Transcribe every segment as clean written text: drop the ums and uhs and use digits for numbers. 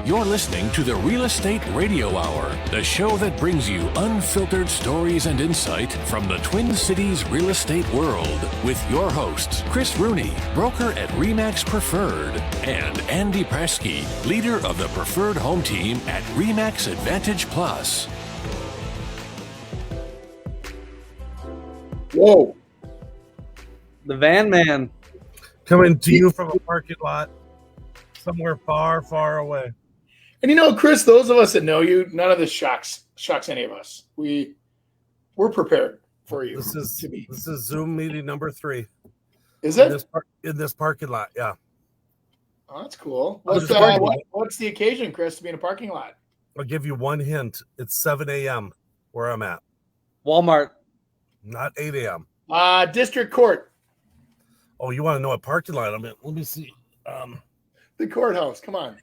You're listening to the Real Estate Radio Hour, the show that brings you unfiltered stories and insight from the Twin Cities real estate world with your hosts, Chris Rooney, broker at RE/MAX Preferred, and Andy Prasky, leader of the Preferred Home Team at RE/MAX Advantage Plus. Whoa. The Van Man. Coming to you from a parking lot somewhere far, far away. And you know, Chris, those of us that know you, none of this shocks any of us. We're prepared for you. This is Zoom meeting number 3. Is it? In this parking lot, yeah. Oh, that's cool. What's the occasion, Chris, to be in a parking lot? I'll give you one hint. It's 7 a.m. where I'm at. Walmart. Not 8 a.m. District Court. Oh, you want to know what parking lot I'm in? Let me see. The courthouse. Come on.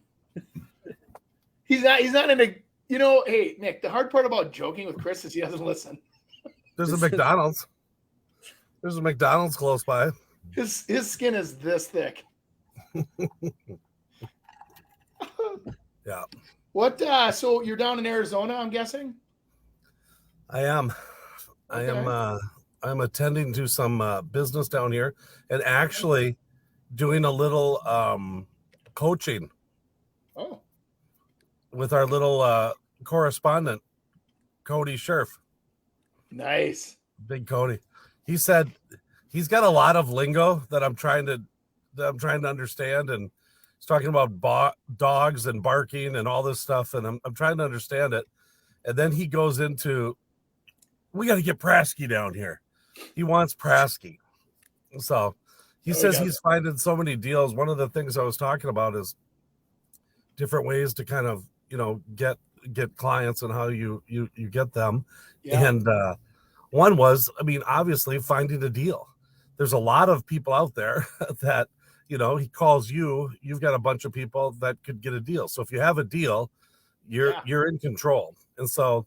He's not in a, hey, Nick, the hard part about joking with Chris is he doesn't listen. There's a McDonald's. There's a McDonald's close by. His skin is this thick. Yeah. What, so you're down in Arizona, I'm guessing? I am. Okay. I'm attending to some business down here and actually doing a little coaching. Oh. With our little correspondent, Cody Scherf. Nice. Big Cody. He said he's got a lot of lingo that I'm trying to understand, and he's talking about dogs and barking and all this stuff, and I'm trying to understand it. And then he goes into, we got to get Prasky down here. He wants Prasky. So he says he's finding so many deals. One of the things I was talking about is different ways to kind of, get clients and how you get them. Yeah. And one was, obviously finding a deal. There's a lot of people out there that, he calls you've got a bunch of people that could get a deal. So if you have a deal, you're in control. And so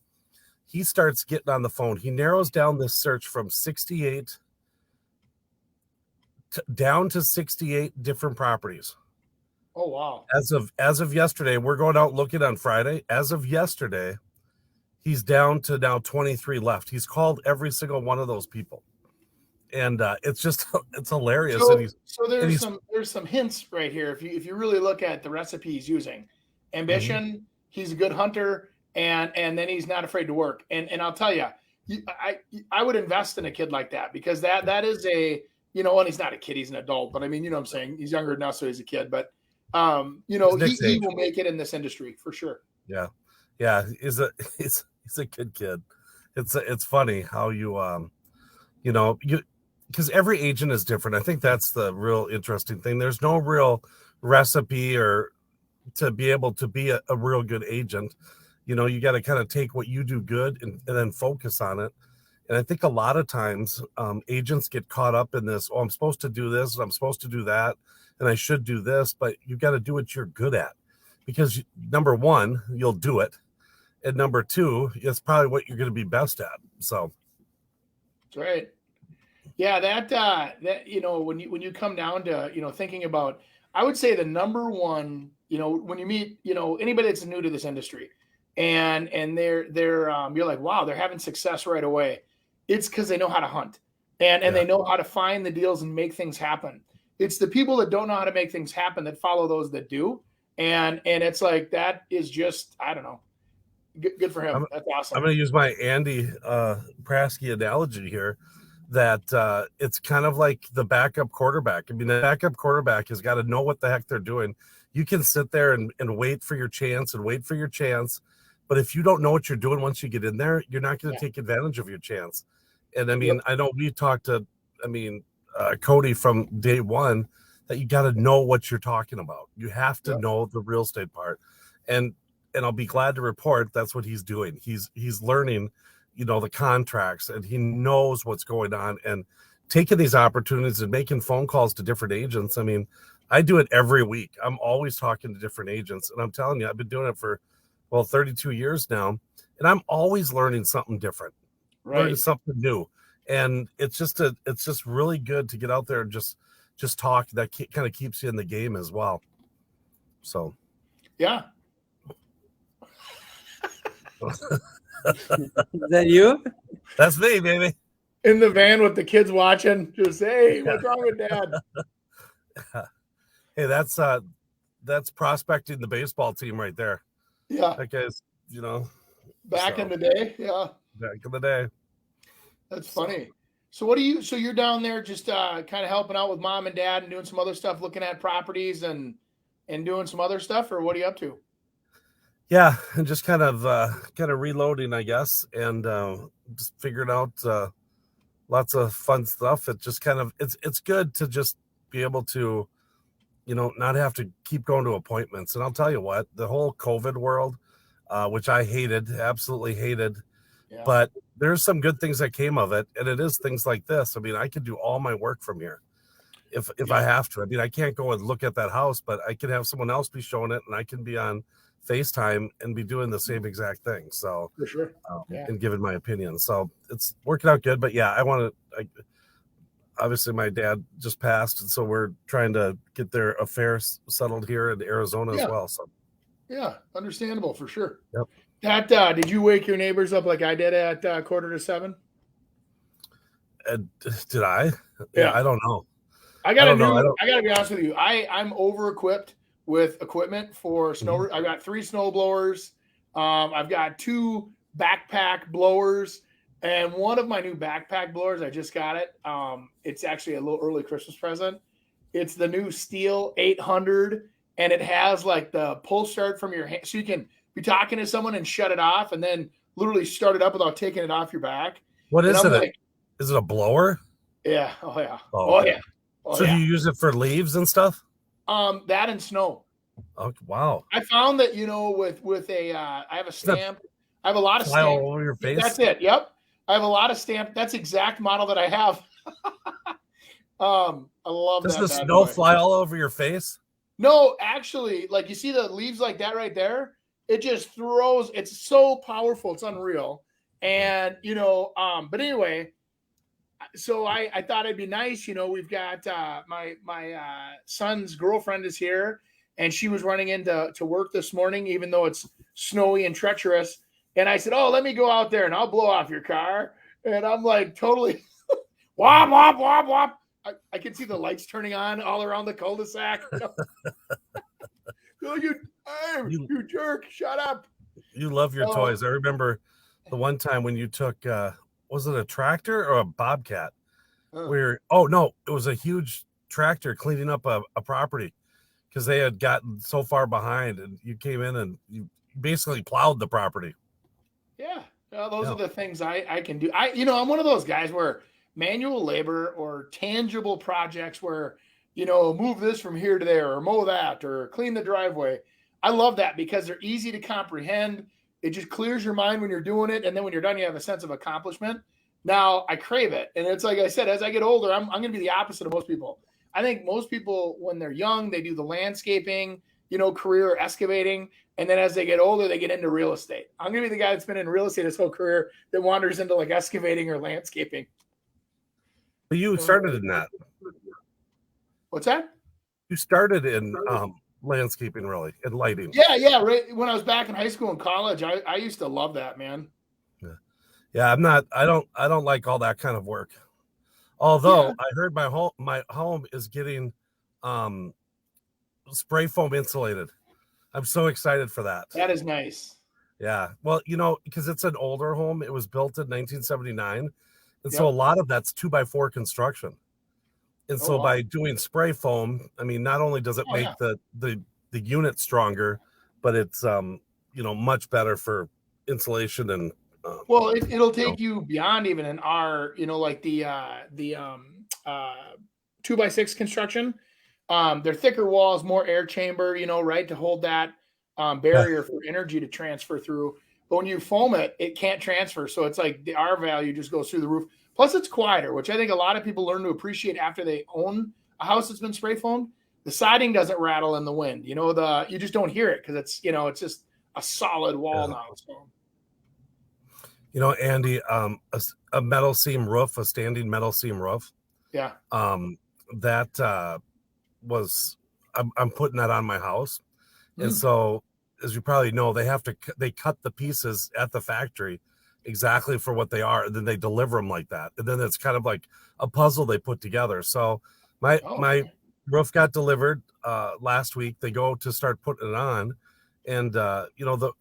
he starts getting on the phone. He narrows down this search from 68 down to 68 different properties. Oh, wow. As of yesterday, we're going out looking on Friday. As of yesterday, he's down to now 23 left. He's called every single one of those people. And it's hilarious. So there's some hints right here. If you really look at the recipe he's using, ambition, mm-hmm. He's a good hunter, and then he's not afraid to work. And I'll tell you, I would invest in a kid like that, because that is a, and he's not a kid, he's an adult, but what I'm saying, he's younger now, so he's a kid, but he will make it in this industry for sure. Yeah. He's a good kid. It's funny how you because every agent is different. I think that's the real interesting thing. There's no real recipe or to be able to be a real good agent. You got to kind of take what you do good and then focus on it. And I think a lot of times agents get caught up in this, I'm supposed to do this, and I'm supposed to do that, and I should do this, but you've got to do what you're good at, because number one, you'll do it. And number two, it's probably what you're going to be best at. So. That's right. Yeah. That when you come down to, thinking about, I would say the number one, when you meet, anybody that's new to this industry and they're you're like, wow, they're having success right away. It's because they know how to hunt and they know how to find the deals and make things happen. It's the people that don't know how to make things happen that follow those that do. And it's like, that is just, I don't know. Good for him. That's awesome. I'm going to use my Andy Prasky analogy here, that it's kind of like the backup quarterback. The backup quarterback has got to know what the heck they're doing. You can sit there and wait for your chance and wait for your chance. But if you don't know what you're doing once you get in there, you're not going to take advantage of your chance. And I know we talked to, Cody from day one, that you got to know what you're talking about. You have to know the real estate part. And I'll be glad to report that's what he's doing. He's learning, the contracts, and he knows what's going on and taking these opportunities and making phone calls to different agents. I do it every week. I'm always talking to different agents, and I'm telling you, I've been doing it for 32 years now, and I'm always learning something different, learning something new. And it's just really good to get out there and just talk. That kind of keeps you in the game as well. So, yeah. Is that you? That's me, baby. In the van with the kids watching, just hey, what's wrong with Dad? Hey, that's prospecting the baseball team right there. Yeah, That guy's, back in the day. Yeah, back in the day. that's funny. So what do you? So you're down there just kind of helping out with Mom and Dad and doing some other stuff, looking at properties and doing some other stuff, or what are you up to? Yeah, and just kind of reloading, I guess, and just figuring out lots of fun stuff. It just kind of it's good to just be able to, not have to keep going to appointments. And I'll tell you what, the whole COVID world, which I hated, absolutely hated, Yeah. but there's some good things that came of it, and it is things like this. I mean, I could do all my work from here if I have to. I mean, I can't go and look at that house, but I can have someone else be showing it, and I can be on FaceTime and be doing the same exact thing. So For sure. and giving my opinion. So it's working out good. But yeah, obviously my dad just passed, and so we're trying to get their affairs settled here in Arizona as well. So yeah, understandable for sure. Yep. That did you wake your neighbors up like I did at 6:45? Did I? Yeah, I don't know. I gotta be honest with you. I'm over equipped with equipment for snow. Mm-hmm. I've got 3 snow blowers. I've got 2 backpack blowers, and one of my new backpack blowers, I just got it. It's actually a little early Christmas present. It's the new Steel 800, and it has like the pull start from your hand, so you can be talking to someone and shut it off, and then literally start it up without taking it off your back. What is it? Is it a blower? Yeah. Oh yeah. Oh yeah. Oh, so do you use it for leaves and stuff? That and snow. Oh wow! I found that with a I have a stamp. I have a lot of fly stamp all over your face. That's it. Yep. I have a lot of stamp. That's exact model that I have. I love that. Does the snow fly all over your face? No, actually, like you see the leaves like that right there. It just throws. It's so powerful. It's unreal. And but anyway. So I thought it'd be nice, we've got my son's girlfriend is here, and she was running into work this morning, even though it's snowy and treacherous. And I said, oh, let me go out there and I'll blow off your car. And I'm like totally wop, wop, wop, wop. I can see the lights turning on all around the cul-de-sac. You jerk, shut up. You love your toys. I remember the one time when you took was it a tractor or a bobcat? It was a huge tractor cleaning up a property because they had gotten so far behind, and you came in and you basically plowed the property. Yeah, those are the things I can do. I'm one of those guys where manual labor or tangible projects where, move this from here to there or mow that or clean the driveway. I love that because they're easy to comprehend. It just clears your mind when you're doing it. And then when you're done, you have a sense of accomplishment. Now I crave it. And it's like I said, as I get older, I'm going to be the opposite of most people. I think most people, when they're young, they do the landscaping, career excavating. And then as they get older, they get into real estate. I'm going to be the guy that's been in real estate his whole career that wanders into like excavating or landscaping. But you started in that. What's that? You started in landscaping, really, and lighting. Yeah. Right. When I was back in high school and college, I used to love that, man. Yeah. I don't like all that kind of work. Although I heard my home is getting spray foam insulated. I'm so excited for that. That is nice. Yeah. Well, because it's an older home. It was built in 1979. And so a lot of that's 2x4 construction. And so by doing spray foam, I mean, not only does it make the unit stronger, but it's, much better for insulation and, well, it'll take you beyond even an R, like the 2x6 construction. They're thicker walls, more air chamber, right, to hold that barrier for energy to transfer through. But when you foam it, it can't transfer. So it's like the R value just goes through the roof. Plus, it's quieter, which I think a lot of people learn to appreciate after they own a house that's been spray foamed. The siding doesn't rattle in the wind. You just don't hear it because it's it's just a solid wall now. So. Andy, a metal seam roof, a standing metal seam roof. Yeah. That was I'm putting that on my house, and so as you probably know, they cut the pieces at the factory exactly for what they are, and then they deliver them like that, and then it's kind of like a puzzle they put together. So my roof got delivered last week. They go to start putting it on, and the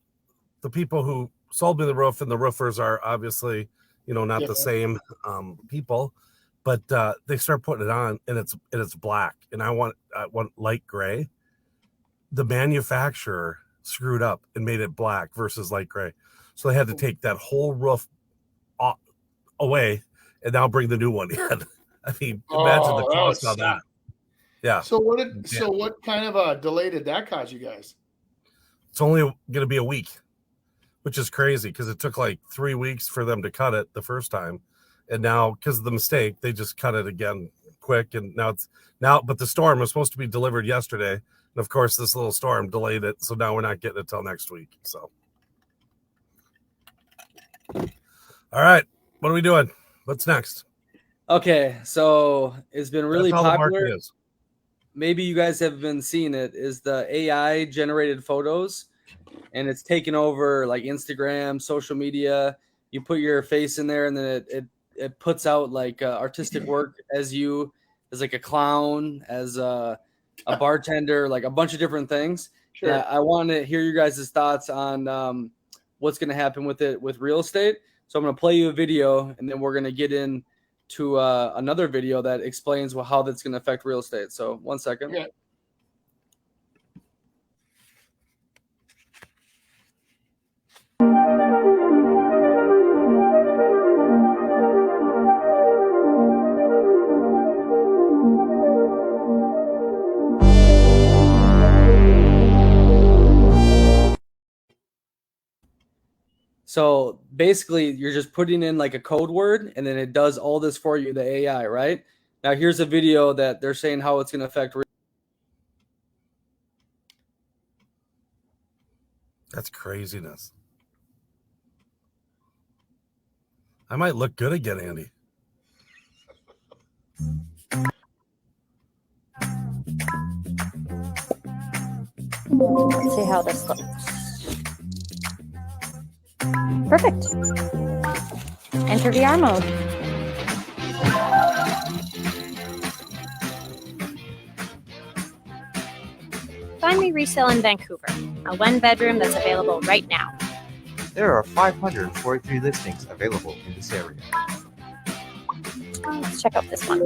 people who sold me the roof and the roofers are obviously not the same people, but they start putting it on, and it's black, and I want light gray. The manufacturer screwed up and made it black versus light gray, so they had to take that whole roof away and now bring the new one in. I mean, imagine the cost of that. Yeah. So what kind of a delay did that cause you guys? It's only going to be a week, which is crazy because it took like 3 weeks for them to cut it the first time, and now because of the mistake, they just cut it again quick. And but the storm was supposed to be delivered yesterday, and of course this little storm delayed it, so now we're not getting it till next week. So, all right, what are we doing? What's next? Okay, so it's been really popular. Is. Maybe you guys have been seeing it. Is the AI generated photos, and it's taken over like Instagram, social media. You put your face in there, and then it puts out like artistic work as like a clown, as a bartender, like a bunch of different things. Sure. I want to hear your guys' thoughts on what's going to happen with it with real estate. So I'm going to play you a video, and then we're going to get into another video that explains how that's going to affect real estate. So 1 second. Yeah. So basically, you're just putting in like a code word, and then it does all this for you, the AI, right? Now, here's a video that they're saying how it's going to affect. That's craziness. I might look good again, Andy. Let's see how this looks. Perfect. Enter VR mode. Find me resale in Vancouver, a one-bedroom that's available right now. There are 543 listings available in this area. Let's check out this one.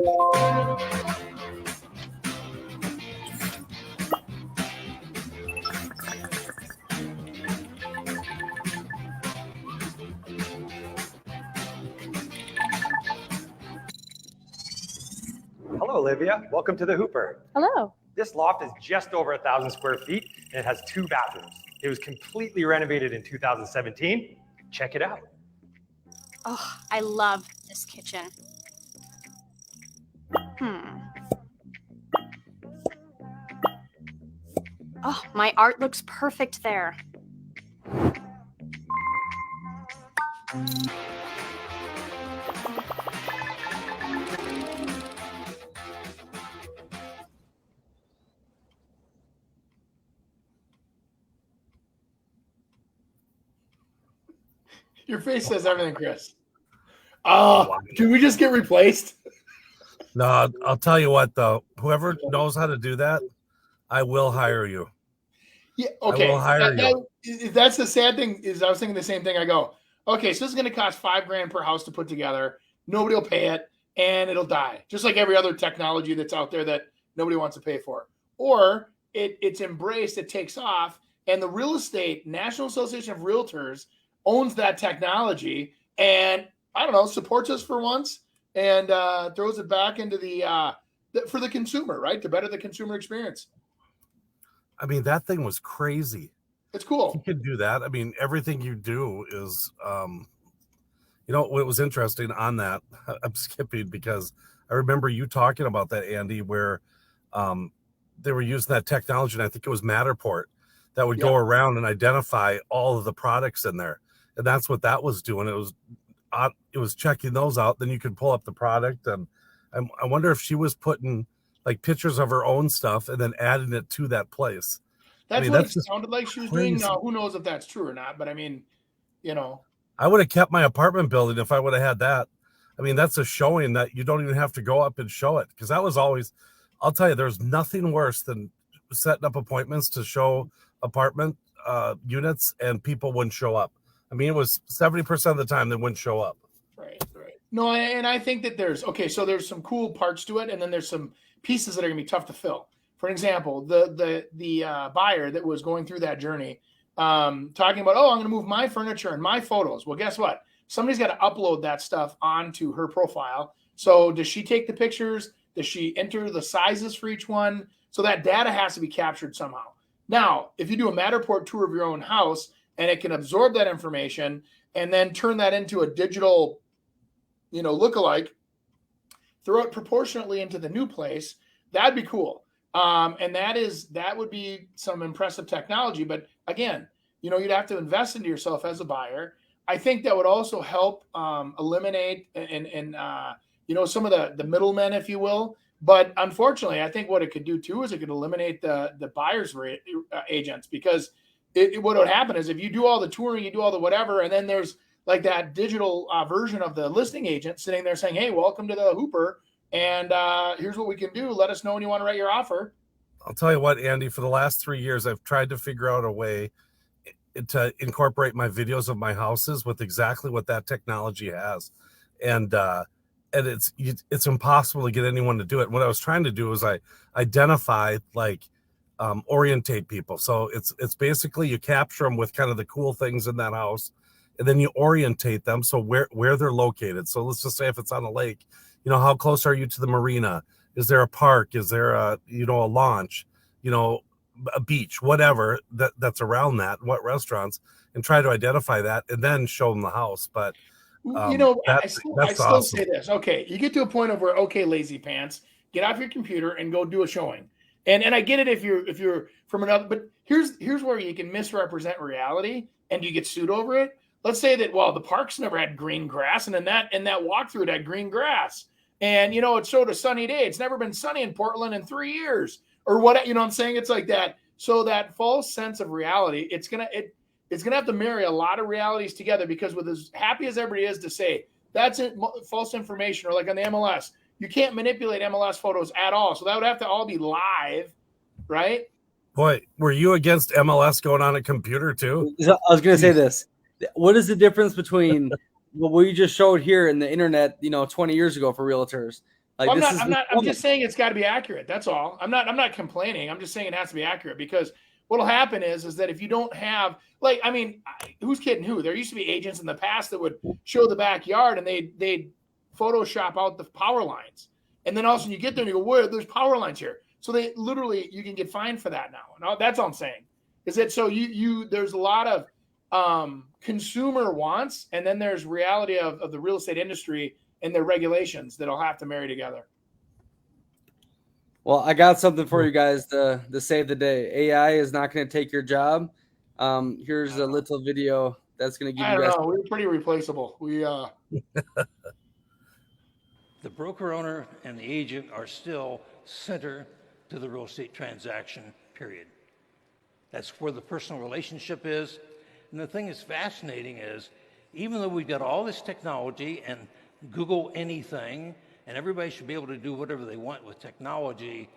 Hello, Olivia. Welcome to the Hooper. Hello. This loft is just over 1,000 square feet, and it has 2 bathrooms. It was completely renovated in 2017. Check it out. Oh, I love this kitchen. Oh, my art looks perfect there. Your face says everything, Chris. Oh, did we just get replaced? No, I'll tell you what, though. Whoever knows how to do that, I will hire you. Yeah, okay. I will hire you. That's the sad thing. Is I was thinking the same thing. I go, okay, so this is going to cost $5,000 per house to put together. Nobody will pay it, and it'll die, just like every other technology that's out there that nobody wants to pay for. Or it's embraced, it takes off, and the real estate National Association of Realtors owns that technology, and I don't know, supports us for once, and throws it back into the for the consumer, right? To better the consumer experience. I mean, that thing was crazy. It's cool. You can do that. I mean, everything you do is, what was interesting on that, I'm skipping because I remember you talking about that, Andy, where they were using that technology, and I think it was Matterport, that would go around and identify all of the products in there. And that's what that was doing. It was checking those out. Then you could pull up the product. And I wonder if she was putting like pictures of her own stuff and then adding it to that place. That's mean, what that's it just sounded like she was crazy. doing. Now, who knows if that's true or not? But I mean, you know, I would have kept my apartment building if I would have had that. I mean, that's a showing that you don't even have to go up and show it, because that was always, I'll tell you, there's nothing worse than setting up appointments to show apartment units and people wouldn't show up. I mean, it was 70% of the time they wouldn't show up. right. No, and I think that there's so there's some cool parts to it, and then there's some pieces that are gonna be tough to fill. For example, the buyer that was going through that journey, talking about, oh, I'm gonna move my furniture and my photos. Well, guess what? Somebody's got to upload that stuff onto her profile. So does she take the pictures? Does she enter the sizes for each one? So that data has to be captured somehow. Now, if you do a Matterport tour of your own house and it can absorb that information and then turn that into a digital, lookalike, throw it proportionately into the new place, that'd be cool. And that would be some impressive technology. But again, you'd have to invest into yourself as a buyer. I think that would also help eliminate and some of the middlemen, if you will. But unfortunately, I think what it could do too is it could eliminate the buyer's agents, because what would happen is if you do all the touring, you do all the whatever, and then there's like that digital version of the listing agent sitting there saying, "Hey, welcome to the Hooper, and here's what we can do. Let us know when you want to write your offer." I'll tell you what, Andy, for the last 3 years, I've tried to figure out a way to incorporate my videos of my houses with exactly what that technology has. And it's impossible to get anyone to do it. What I was trying to do was I identify, orientate people. So it's basically you capture them with kind of the cool things in that house, and then you orientate them. So where they're located. So let's just say if it's on a lake, how close are you to the marina? Is there a park? Is there a launch, a beach, whatever that's around that, what restaurants, and try to identify that and then show them the house. But I still awesome. say this. Okay, you get to a point of where, okay, lazy pants, get off your computer and go do a showing. And I get it if you're from another, but here's where you can misrepresent reality and you get sued over it. Let's say that, well, the park's never had green grass, and in that walkthrough it had green grass. And it showed a sunny day. It's never been sunny in Portland in 3 years. Or what, I'm saying? It's like that. So that false sense of reality, it's gonna have to marry a lot of realities together, because with as happy as everybody is to say that's it, false information, or like on the MLS, you can't manipulate MLS photos at all. So that would have to all be live, right? Boy, were you against MLS going on a computer too? I was going to say this. What is the difference between what we just showed here and the internet, 20 years ago for realtors? Like, I'm just saying it's got to be accurate. That's all. I'm not complaining. I'm just saying it has to be accurate, because what'll happen is that if you don't have, who's kidding who? There used to be agents in the past that would show the backyard and they'd Photoshop out the power lines. And then all of a sudden you get there and you go, where? There's power lines here. So they literally, you can get fined for that now. And that's all I'm saying. Is that so there's a lot of consumer wants, and then there's reality of the real estate industry and their regulations that'll have to marry together. Well, I got something for you guys to save the day. AI is not going to take your job. Here's a little video that's going to give you guys. We're pretty replaceable. The broker owner and the agent are still center to the real estate transaction, period. That's where the personal relationship is. And the thing that's fascinating is, even though we've got all this technology and Google anything, and everybody should be able to do whatever they want with technology,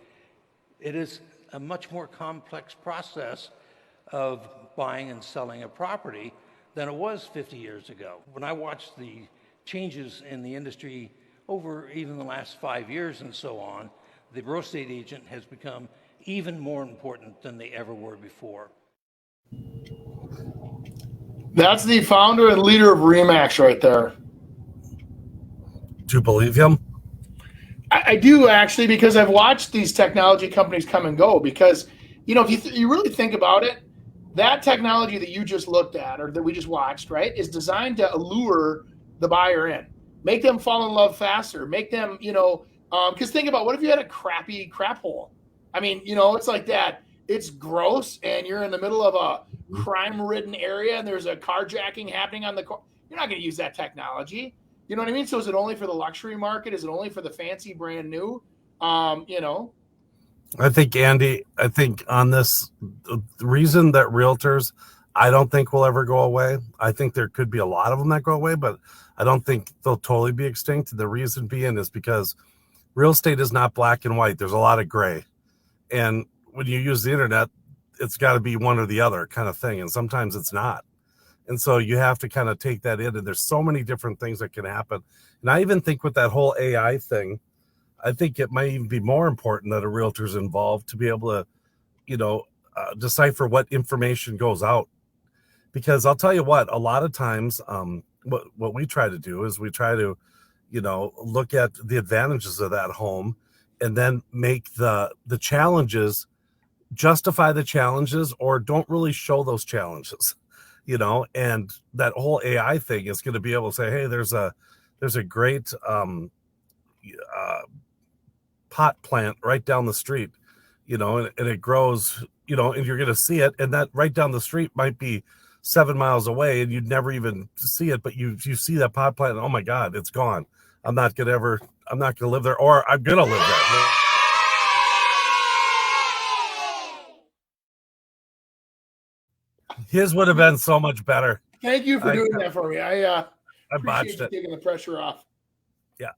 it is a much more complex process of buying and selling a property than it was 50 years ago. When I watched the changes in the industry over even the last 5 years and so on, the real estate agent has become even more important than they ever were before. That's the founder and leader of RE/MAX right there. Do you believe him? I do, actually, because I've watched these technology companies come and go. Because, if you really think about it, that technology that you just looked at, or that we just watched, right, is designed to allure the buyer in, make them fall in love faster, make them, because think about, what if you had a crappy crap hole? I mean, it's like that. It's gross, and you're in the middle of a crime-ridden area, and there's a carjacking happening on the car. You're not going to use that technology. You know what I mean? So is it only for the luxury market? Is it only for the fancy brand new? I think, Andy, on this, the reason that realtors, I don't think will ever go away. I think there could be a lot of them that go away, but I don't think they'll totally be extinct. The reason being is because real estate is not black and white. There's a lot of gray. And when you use the internet, it's got to be one or the other kind of thing. And sometimes it's not. And so you have to kind of take that in. And there's so many different things that can happen. And I even think with that whole AI thing, I think it might even be more important that a realtor's involved to be able to, decipher what information goes out. Because I'll tell you what, a lot of times, what we try to do is we try to, look at the advantages of that home, and then make the challenges, justify the challenges, or don't really show those challenges. And that whole AI thing is going to be able to say, hey, there's a great pot plant right down the street, and it grows, and you're going to see it. And that right down the street might be 7 miles away and you'd never even see it, but you see that pot plant and, oh my God, it's gone. I'm not going to live there, or I'm going to live there. His would have been so much better. Thank you for doing that for me. I botched it. Taking the pressure off. Yeah.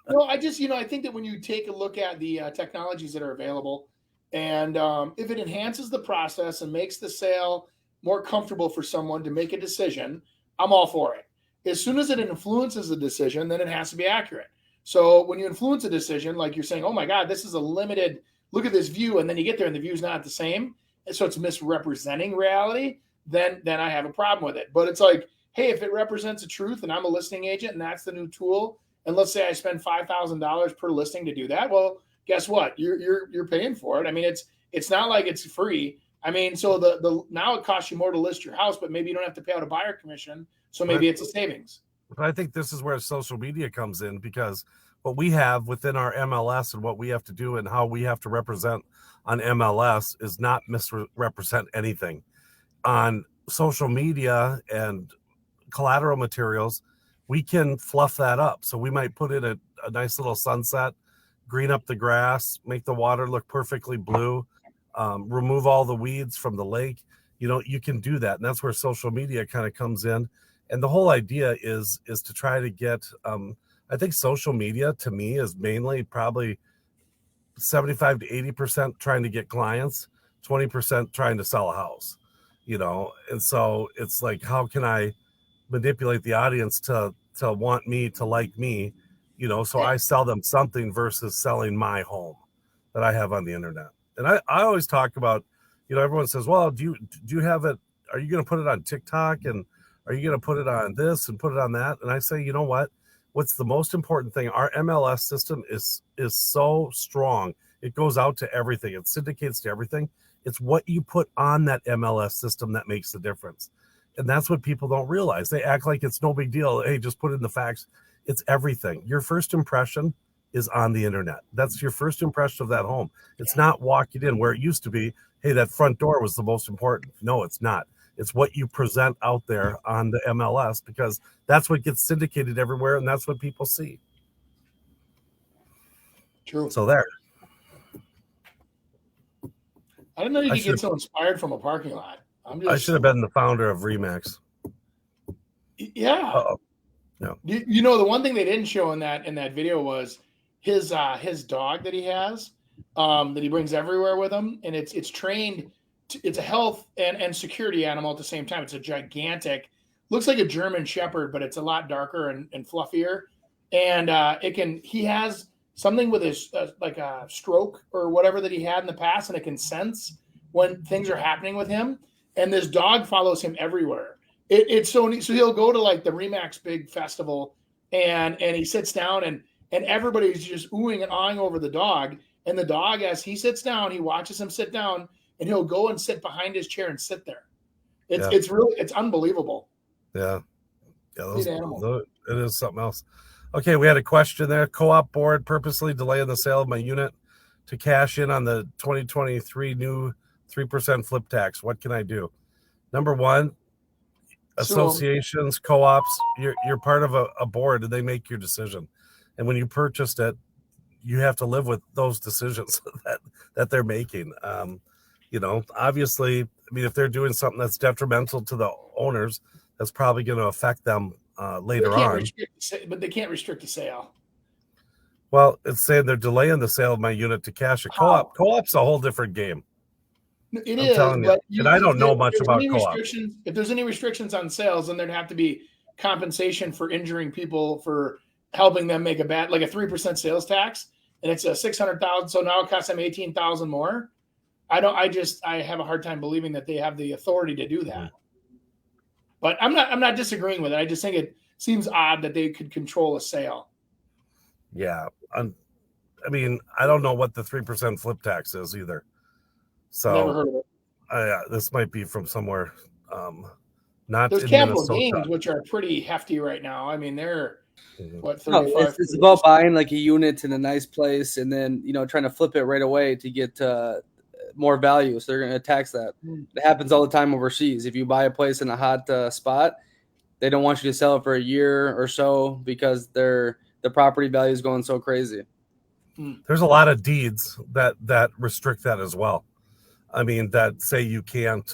Well, I just, I think that when you take a look at the technologies that are available, and if it enhances the process and makes the sale more comfortable for someone to make a decision, I'm all for it. As soon as it influences the decision, then it has to be accurate. So when you influence a decision, like you're saying, oh my God, this is a limited, look at this view, and then you get there and the view's not the same, and so it's misrepresenting reality, then I have a problem with it. But it's like, hey, if it represents a truth and I'm a listing agent and that's the new tool, and let's say I spend $5,000 per listing to do that, well, guess what? You're paying for it. I mean, it's not like it's free. I mean, so the now it costs you more to list your house, but maybe you don't have to pay out a buyer commission. So maybe it's a savings. But I think this is where social media comes in, because what we have within our MLS and what we have to do and how we have to represent on MLS is not misrepresent anything. On social media and collateral materials, we can fluff that up. So we might put in a nice little sunset, green up the grass, make the water look perfectly blue, remove all the weeds from the lake. You can do that. And that's where social media kind of comes in. And the whole idea is to try to get, I think social media to me is mainly probably 75 to 80% trying to get clients, 20% trying to sell a house, and so it's like, how can I manipulate the audience to want me, to like me, so I sell them something versus selling my home that I have on the internet. And I always talk about, everyone says, well, do you have it? Are you going to put it on TikTok? And are you going to put it on this and put it on that? And I say, you know what? What's the most important thing? Our MLS system is so strong. It goes out to everything. It syndicates to everything. It's what you put on that MLS system that makes the difference. And that's what people don't realize. They act like it's no big deal. Hey, just put in the facts. It's everything. Your first impression is on the internet. That's your first impression of that home. It's not walking in, where it used to be, hey, that front door was the most important. No, it's not. It's what you present out there on the MLS, because that's what gets syndicated everywhere, and that's what people see. True. So there. I didn't know you could get so inspired from a parking lot. I should have been the founder of Remax. Yeah. Uh-oh. No. The one thing they didn't show in that video was his dog that he has, that he brings everywhere with him, and it's trained. It's a health and security animal at the same time. It's a gigantic, looks like a German Shepherd, but it's a lot darker and fluffier. And he has something with his like a stroke or whatever that he had in the past, and it can sense when things are happening with him. And this dog follows him everywhere. It's so neat. So he'll go to like the Remax big festival, and he sits down, and everybody's just oohing and awing over the dog. And the dog, as he sits down, he watches him sit down, and he'll go and sit behind his chair and sit there. It's unbelievable. Yeah. It is something else. Okay, we had a question there. Co-op board purposely delaying the sale of my unit to cash in on the 2023 new 3% flip tax. What can I do? Number one, associations, co-ops, you're part of a board, and they make your decision. And when you purchased it, you have to live with those decisions that they're making. Obviously, I mean, if they're doing something that's detrimental to the owners, that's probably going to affect them later on. But they can't restrict the sale. Well, it's saying they're delaying the sale of my unit to cash a co-op. Co-op's a whole different game. It is, but and I don't know much about co-op. If there's any restrictions on sales, then there'd have to be compensation for injuring people for helping them make a 3% sales tax, and it's a $600,000. So now it costs them $18,000 more. I have a hard time believing that they have the authority to do that. But I'm not disagreeing with it. I just think it seems odd that they could control a sale. Yeah. I mean, I don't know what the 3% flip tax is either. So never heard of it. This might be from somewhere. Not there's in capital Minnesota. gains, which are pretty hefty right now. I mean, they're what 35. No, it's about buying like a unit in a nice place and then trying to flip it right away to get more value. So they're going to tax that. It happens all the time overseas. If you buy a place in a hot spot, they don't want you to sell it for a year or so because the property value is going so crazy. There's a lot of deeds that restrict that as well. I mean, that say you can't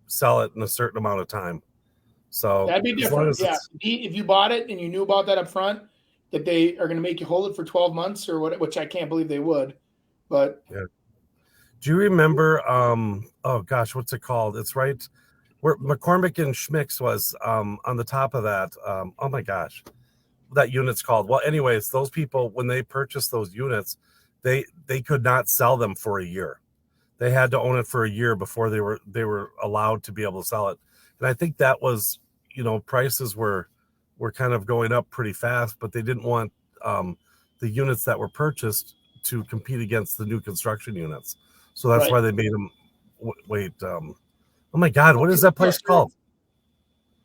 sell it in a certain amount of time. So that'd be different. Yeah, if you bought it and you knew about that up front, that they are going to make you hold it for 12 months or what, which I can't believe they would. But yeah. Do you remember? Oh gosh, what's it called? It's right where McCormick and Schmick's was on the top of that. Oh my gosh, that unit's called. Well, anyways, those people when they purchased those units, they could not sell them for a year. They had to own it for a year before they were allowed to be able to sell it. And I think that was, prices were kind of going up pretty fast, but they didn't want the units that were purchased to compete against the new construction units. So that's why they made them wait. Oh my God, what is that place called?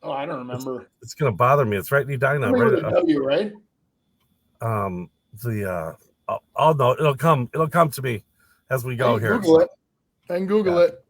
Oh, I don't remember. It's going to bother me. It's right in Edina. Right? I'll know. It'll come to me as we go here. Google it. I can Google it.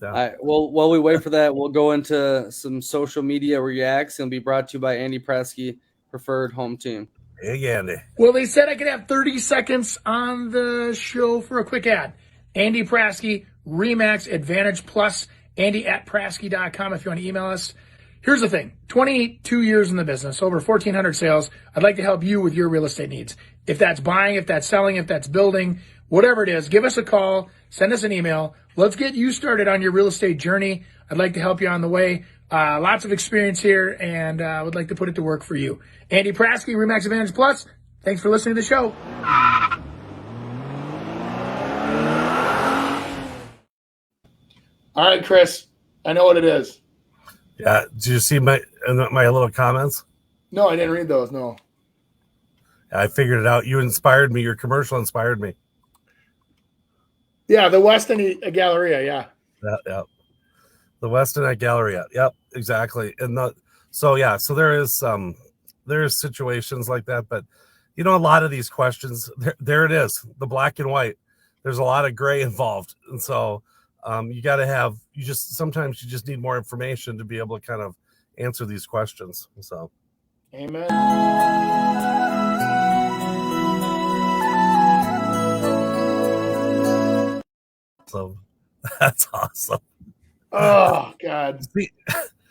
Yeah. All right. Well, while we wait for that, we'll go into some social media reacts. It'll be brought to you by Andy Prasky, Preferred Home Team. Hey, Andy. Well, they said I could have 30 seconds on the show for a quick ad. Andy Prasky, Remax Advantage Plus, Andy@Prasky.com if you want to email us. Here's the thing. 22 years in the business, over 1,400 sales. I'd like to help you with your real estate needs. If that's buying, if that's selling, if that's building, whatever it is, give us a call, send us an email. Let's get you started on your real estate journey. I'd like to help you on the way. Lots of experience here, and I would like to put it to work for you. Andy Prasky, Remax Advantage Plus. Thanks for listening to the show. All right, Chris. I know what it is. Yeah. Did you see my little comments? No, I didn't read those. No. I figured it out. You inspired me. Your commercial inspired me. Yeah, the Weston Galleria. Yeah. Yeah. The Weston Galleria. Yep, exactly. And so there's situations like that, but a lot of these questions, there it is, the black and white. There's a lot of gray involved, and so sometimes you just need more information to be able to kind of answer these questions. So, amen. So that's awesome. Oh God.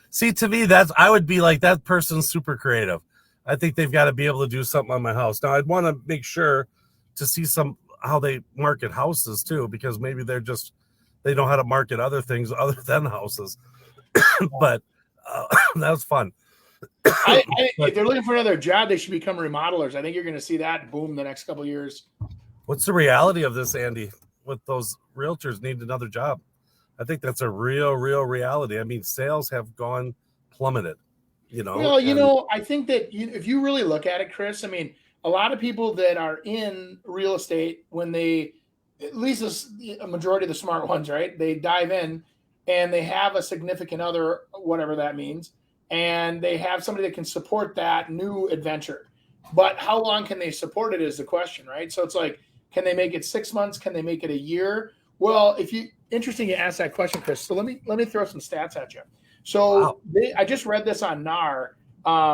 See, to me, I would be like, that person's super creative. I think they've got to be able to do something on my house. Now I'd want to make sure to see how they market houses too, because maybe they know how to market other things other than houses. But that was fun. If they're looking for another job, they should become remodelers. I think you're going to see that boom the next couple of years. What's the reality of this, Andy? With those realtors need another job. I think that's a real reality. I mean, sales have gone plummeted, Well, I think that if you really look at it, Chris, I mean, a lot of people that are in real estate, when they, at least a majority of the smart ones, right? They dive in and they have a significant other, whatever that means, and they have somebody that can support that new adventure. But how long can they support it is the question, right? So it's like, can they make it 6 months? Can they make it a year? Well, interesting you asked that question, Chris. So let me throw some stats at you. So I just read this on NAR.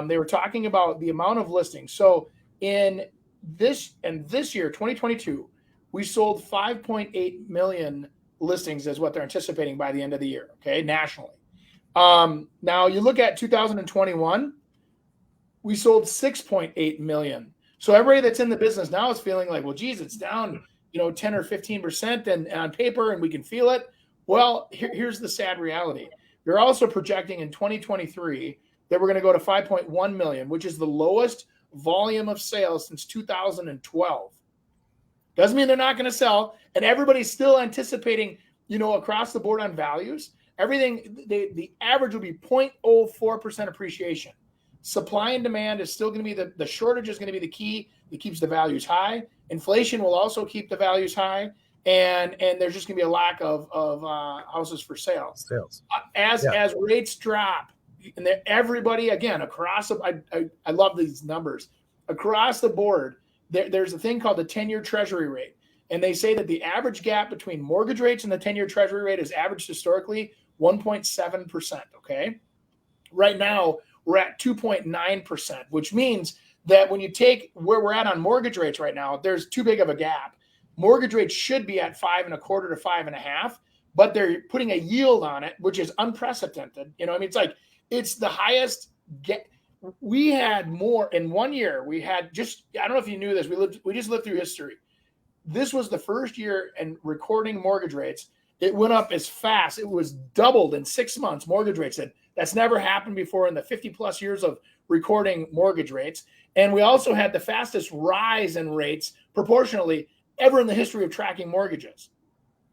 They were talking about the amount of listings. So in this year, 2022, we sold 5.8 million listings is what they're anticipating by the end of the year, okay, nationally. Now you look at 2021, we sold 6.8 million. So everybody that's in the business now is feeling like, well, geez, it's down, 10 or 15% and on paper, and we can feel it. Well, here's the sad reality. They're also projecting in 2023 that we're going to go to 5.1 million, which is the lowest volume of sales since 2012. Doesn't mean they're not going to sell, and everybody's still anticipating, across the board on values, everything, the average will be 0.04% appreciation. Supply and demand is still going to be the shortage is going to be the key that keeps the values high. Inflation will also keep the values high, and there's just going to be a lack of houses for sale. As rates drop, and everybody again across I love these numbers across the board. There's a thing called the 10-year Treasury rate, and they say that the average gap between mortgage rates and the 10-year Treasury rate is averaged historically 1.7%. Okay, right now we're at 2.9%, which means that when you take where we're at on mortgage rates right now, there's too big of a gap. Mortgage rates should be at 5.25% to 5.5%, but they're putting a yield on it, which is unprecedented. It's the highest get. We had more in 1 year. We had I don't know if you knew this. We just lived through history. This was the first year in recording mortgage rates. It went up as fast. It was doubled in 6 months. Mortgage rates that's never happened before in the 50 plus years of recording mortgage rates. And we also had the fastest rise in rates proportionally ever in the history of tracking mortgages.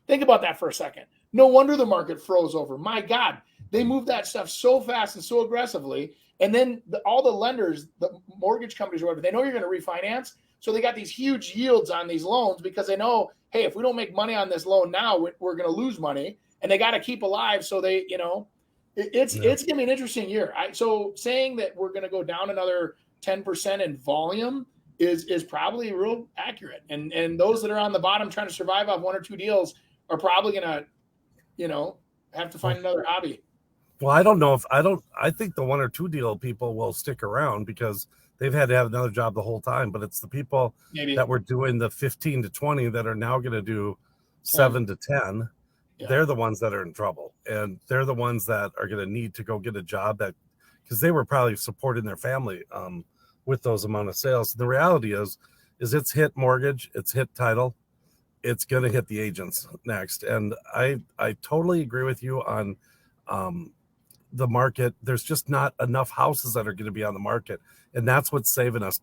Think about that for a second. No wonder the market froze over. My God, they moved that stuff so fast and so aggressively. And then all the lenders, the mortgage companies or whatever, they know you're going to refinance. So they got these huge yields on these loans because they know, hey, if we don't make money on this loan now, we're going to lose money. And they got to keep alive. So they, it's going to be an interesting year. So saying that we're going to go down another 10% in volume is probably real accurate. And those that are on the bottom trying to survive off one or two deals are probably going to, have to find another hobby. Well, I think the one or two deal people will stick around because they've had to have another job the whole time, but it's the people that were doing the 15 to 20 that are now going to do 7 to 10. Yeah. They're the ones that are in trouble, and they're the ones that are going to need to go get a job because they were probably supporting their family with those amount of sales. The reality is it's hit mortgage, it's hit title, it's going to hit the agents next. And I totally agree with you on the market. There's just not enough houses that are going to be on the market. And that's what's saving us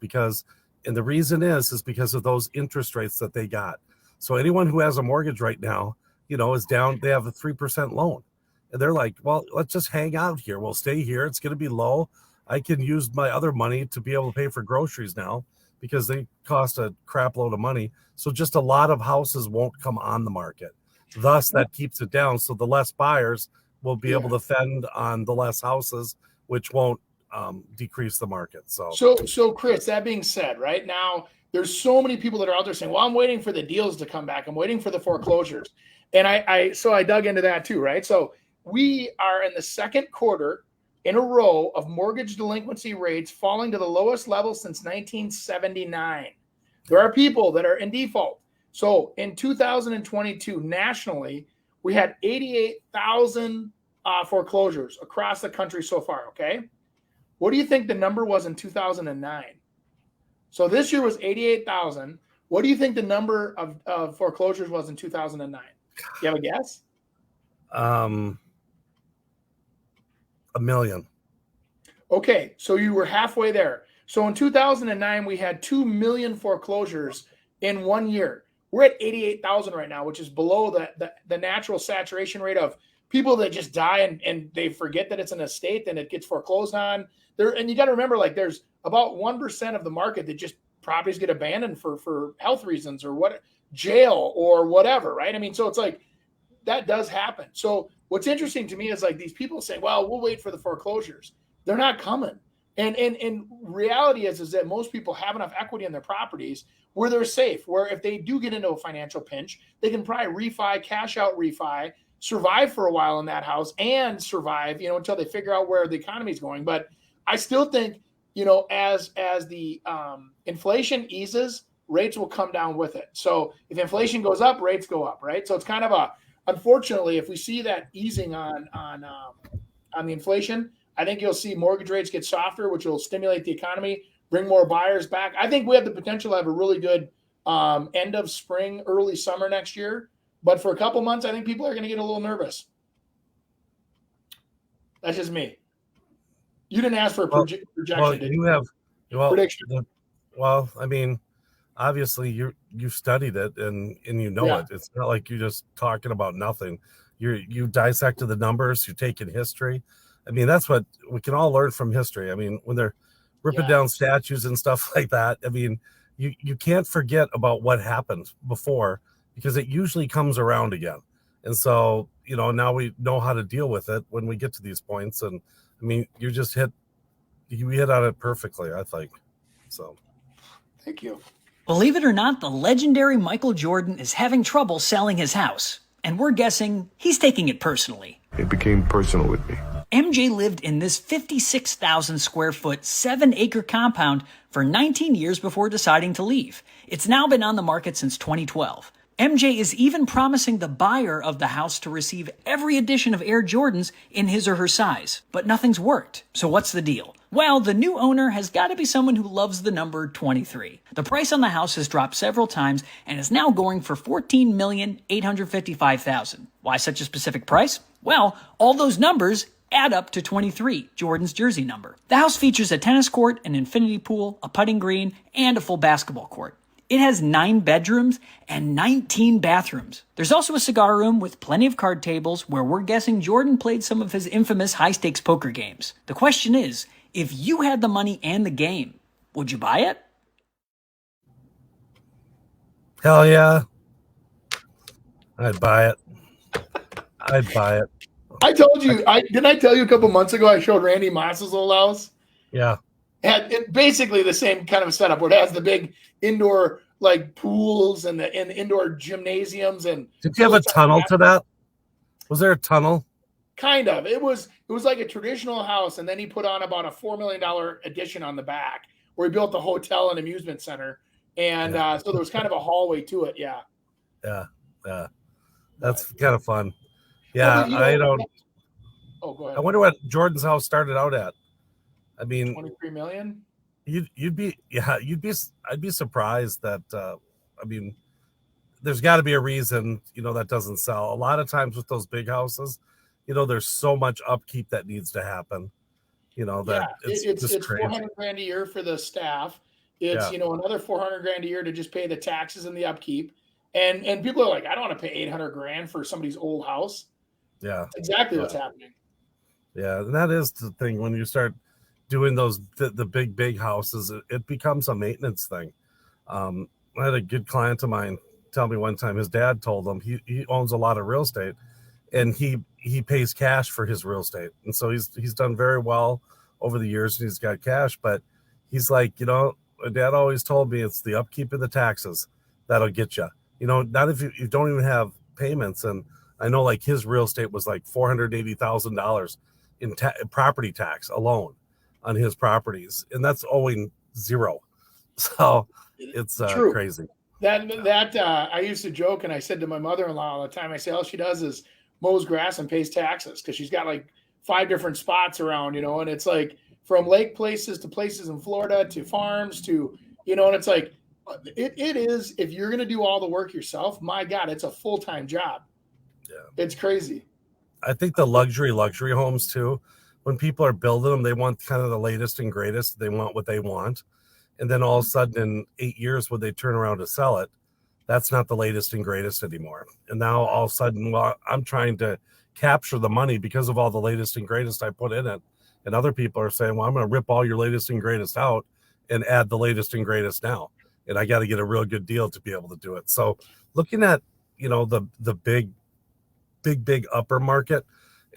and the reason is because of those interest rates that they got. So anyone who has a mortgage right now, is down, they have a 3% loan. And they're like, well, let's just hang out here. We'll stay here. It's going to be low. I can use my other money to be able to pay for groceries now because they cost a crap load of money. So just a lot of houses won't come on the market. Thus, that keeps it down. So the less buyers will be able to fend on the less houses, which won't decrease the market. So Chris, that being said, right now, there's so many people that are out there saying, well, I'm waiting for the deals to come back. I'm waiting for the foreclosures. And I dug into that too, right? So we are in the second quarter in a row of mortgage delinquency rates falling to the lowest level since 1979. There are people that are in default. So in 2022, nationally, we had 88,000 foreclosures across the country so far, okay? What do you think the number was in 2009? So this year was 88,000. What do you think the number of foreclosures was in 2009? You have a guess? 1 million. Okay, so you were halfway there. So in 2009, we had 2 million foreclosures in 1 year. We're at 88,000 right now, which is below the natural saturation rate of people that just die and they forget that it's an estate and it gets foreclosed on. And you got to remember, like, there's about 1% of the market that just properties get abandoned for health reasons or jail or whatever, right? I mean, so it's like that does happen. So what's interesting to me is like these people say, well, we'll wait for the foreclosures. They're not coming. And reality is that most people have enough equity in their properties where they're safe, where if they do get into a financial pinch, they can probably refi, cash out refi, survive for a while in that house and survive, until they figure out where the economy is going. But I still think as the inflation eases, rates will come down with it. So if inflation goes up, rates go up, right? So it's kind of unfortunately, if we see that easing on the inflation, I think you'll see mortgage rates get softer, which will stimulate the economy, bring more buyers back. I think we have the potential to have a really good end of spring, early summer next year. But for a couple months, I think people are going to get a little nervous. That's just me. You didn't ask for a projection. Well, you have prediction. I mean, obviously you studied it and you know it. It's not like you're just talking about nothing. You dissected the numbers. You're taking history. I mean, that's what we can all learn from history. I mean, when they're ripping down statues and stuff like that, I mean, you can't forget about what happened before, because it usually comes around again. And so, now we know how to deal with it when we get to these points. And I mean, you hit on it perfectly, I think. So thank you. Believe it or not, the legendary Michael Jordan is having trouble selling his house. And we're guessing he's taking it personally. It became personal with me. MJ lived in this 56,000 square foot, 7-acre compound for 19 years before deciding to leave. It's now been on the market since 2012. MJ is even promising the buyer of the house to receive every edition of Air Jordans in his or her size. But nothing's worked. So what's the deal? Well, the new owner has got to be someone who loves the number 23. The price on the house has dropped several times and is now going for $14,855,000. Why such a specific price? Well, all those numbers add up to 23, Jordan's jersey number. The house features a tennis court, an infinity pool, a putting green, and a full basketball court. It has 9 bedrooms and 19 bathrooms. There's also a cigar room with plenty of card tables where we're guessing Jordan played some of his infamous high-stakes poker games. The question is, if you had the money and the game, would you buy it? Hell yeah. I'd buy it. I told you, didn't I tell you a couple months ago I showed Randy Moss's old house? Yeah. Had basically the same kind of setup where it has the big indoor pools and the indoor gymnasiums. And did you have a tunnel to that? Was there a tunnel? Kind of. It was like a traditional house, and then he put on about a $4 million addition on the back where he built the hotel and amusement center, and so there was kind of a hallway to it. Yeah. That's kind of fun. Yeah, I don't. Oh, go ahead. I wonder what Jordan's house started out at. I mean, 23 million. I'd be surprised that. I mean, there's got to be a reason that doesn't sell. A lot of times with those big houses, there's so much upkeep that needs to happen. It's just crazy. $400,000 a year for the staff. It's another $400,000 a year to just pay the taxes and the upkeep. And people are like, I don't want to pay $800,000 for somebody's old house. Yeah, that's exactly what's happening. Yeah, and that is the thing when you start doing those the big houses, it becomes a maintenance thing. I had a good client of mine tell me one time his dad told him he owns a lot of real estate, and he pays cash for his real estate, and so he's done very well over the years, and he's got cash. But he's like, my dad always told me it's the upkeep and the taxes that'll get you. Not if you don't even have payments. And I know his real estate was $480,000 in property tax alone on his properties, and that's owing zero. So it's crazy. That I used to joke, and I said to my mother-in-law all the time, I say all she does is mows grass and pays taxes, because she's got 5 different spots around, and it's from lake places to places in Florida to farms to, and it's it is, if you're going to do all the work yourself, my God, it's a full-time job. Yeah. It's crazy. I think the luxury homes too, when people are building them, they want kind of the latest and greatest. They want what they want. And then all of a sudden in 8 years, when they turn around to sell it, that's not the latest and greatest anymore. And now all of a sudden, I'm trying to capture the money because of all the latest and greatest I put in it. And other people are saying, well, I'm going to rip all your latest and greatest out and add the latest and greatest now. And I got to get a real good deal to be able to do it. So looking at, the big upper market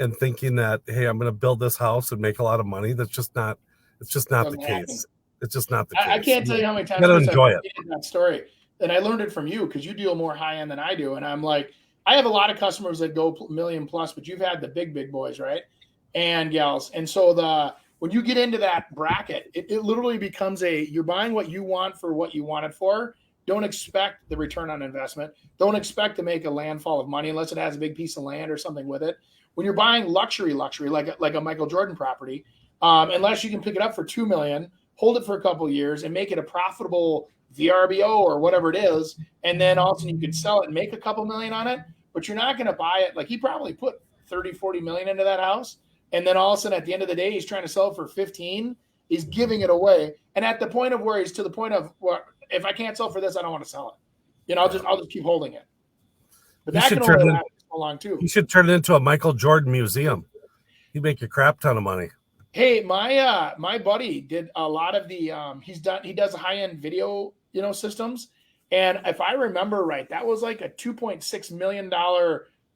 and thinking that, hey, I'm going to build this house and make a lot of money. It's just not the case. It's just not the case. I can't tell you how many times I've enjoy it. That story. And I learned it from you, because you deal more high end than I do. And I'm like, I have a lot of customers that go $1 million plus, but you've had the big boys, right? And gals. And so when you get into that bracket, it literally becomes you're buying what you want for what you want it for. Don't expect the return on investment. Don't expect to make a landfall of money unless it has a big piece of land or something with it. When you're buying luxury, like a Michael Jordan property, unless you can pick it up for $2 million, hold it for a couple of years and make it a profitable VRBO or whatever it is, and then all of a sudden you could sell it and make a couple million on it, but you're not going to buy it. Like he probably put 30-40 million into that house, and then all of a sudden at the end of the day he's trying to sell it for 15. He's giving it away, and at the point of where he's to the point of, well, if I can't sell for this, I don't want to sell it. I'll just keep holding it. But that can only last so long too. You should turn it into a Michael Jordan museum. He'd make a crap ton of money. Hey, my buddy did a lot of the he does high-end video, systems. And if I remember right, that was like a $2.6 million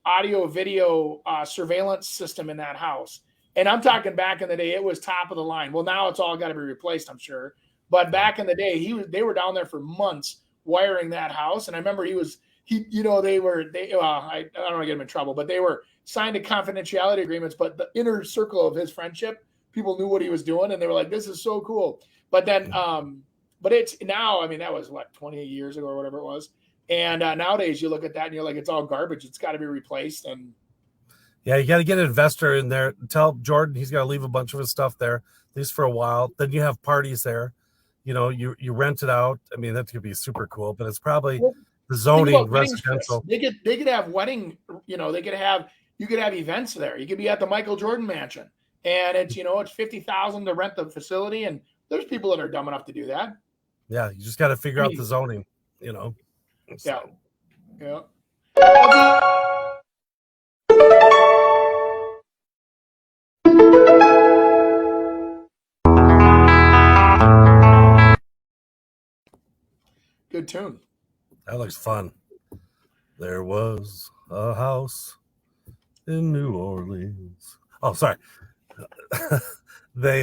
audio video surveillance system in that house. And I'm talking back in the day, it was top of the line. Well, now it's all got to be replaced, I'm sure. But back in the day, they were down there for months wiring that house. And I remember I don't want to get him in trouble, but they were signed to confidentiality agreements. But the inner circle of his friendship, people knew what he was doing, and they were like, "This is so cool." But then, but it's now. I mean, that was 28 years ago or whatever it was. And nowadays, you look at that and you're like, it's all garbage. It's got to be replaced. And yeah, you got to get an investor in there. Tell Jordan he's got to leave a bunch of his stuff there, at least for a while. Then you have parties there. You rent it out. I mean, that could be super cool, but it's probably the zoning residential. They could have wedding. You could have events there. You could be at the Michael Jordan mansion, and it's it's $50,000 to rent the facility, and there's people that are dumb enough to do that. Yeah, you just got to figure out the zoning. So. Yeah. Good tune. That looks fun. There was a house in New Orleans. Oh, sorry. They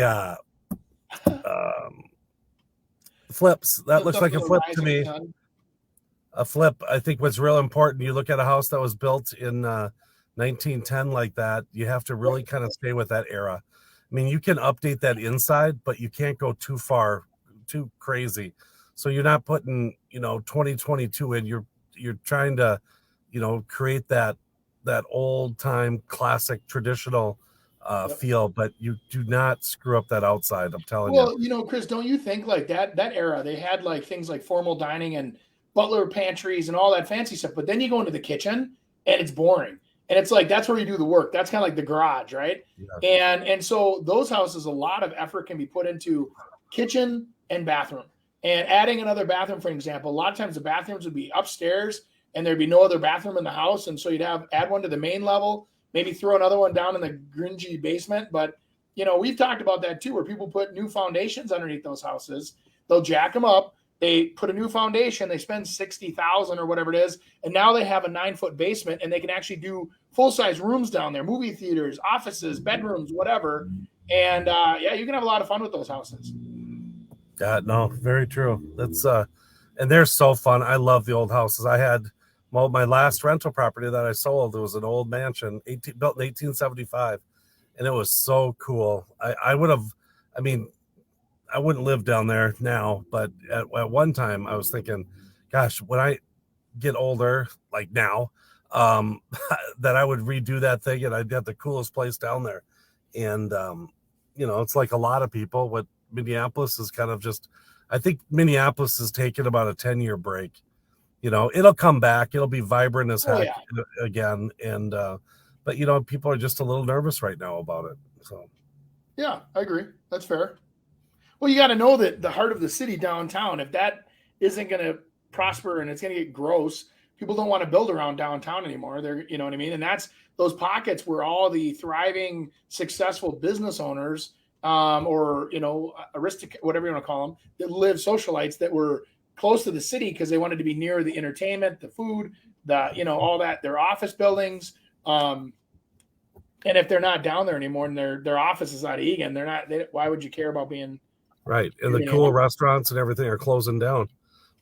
flips. That looks like a flip to me. A flip. I think what's real important, you look at a house that was built in 1910 like that, you have to really kind of stay with that era. I mean, you can update that inside, but you can't go too far, too crazy. So you're not putting, 2022 in. You're trying to, create that old time classic traditional feel, but you do not screw up that outside. I'm telling you. Well, Chris, don't you think like that era, they had like things like formal dining and butler pantries and all that fancy stuff. But then you go into the kitchen and it's boring. And it's like, that's where you do the work. That's kind of like the garage, right? Yeah. And so those houses, a lot of effort can be put into kitchen and bathroom. And adding another bathroom, for example, a lot of times the bathrooms would be upstairs and there'd be no other bathroom in the house. And so you'd add one to the main level, maybe throw another one down in the gringy basement. But, we've talked about that too, where people put new foundations underneath those houses. They'll jack them up. They put a new foundation. They spend $60,000 or whatever it is. And now they have a 9-foot basement and they can actually do full-size rooms down there, movie theaters, offices, bedrooms, whatever. And you can have a lot of fun with those houses. No, very true. That's and they're so fun. I love the old houses. I had my last rental property that I sold. It was an old mansion, built in 1875, and it was so cool. I wouldn't live down there now, but at one time I was thinking, gosh, when I get older, like now, that I would redo that thing and I'd have the coolest place down there. And it's like a lot of people. What Minneapolis is kind of just, I think Minneapolis has taken about a 10-year break. It'll come back. It'll be vibrant as heck again. And, but people are just a little nervous right now about it. So, yeah, I agree. That's fair. Well, you got to know that the heart of the city downtown, if that isn't going to prosper and it's going to get gross, people don't want to build around downtown anymore. They're, you know what I mean? And that's those pockets where all the thriving, successful business owners or aristocrat, whatever you want to call them, that live socialites that were close to the city because they wanted to be near the entertainment, the food, all that, their office buildings. And if they're not down there anymore and their office is out of Egan, why would you care about being right? And the cool restaurants and everything are closing down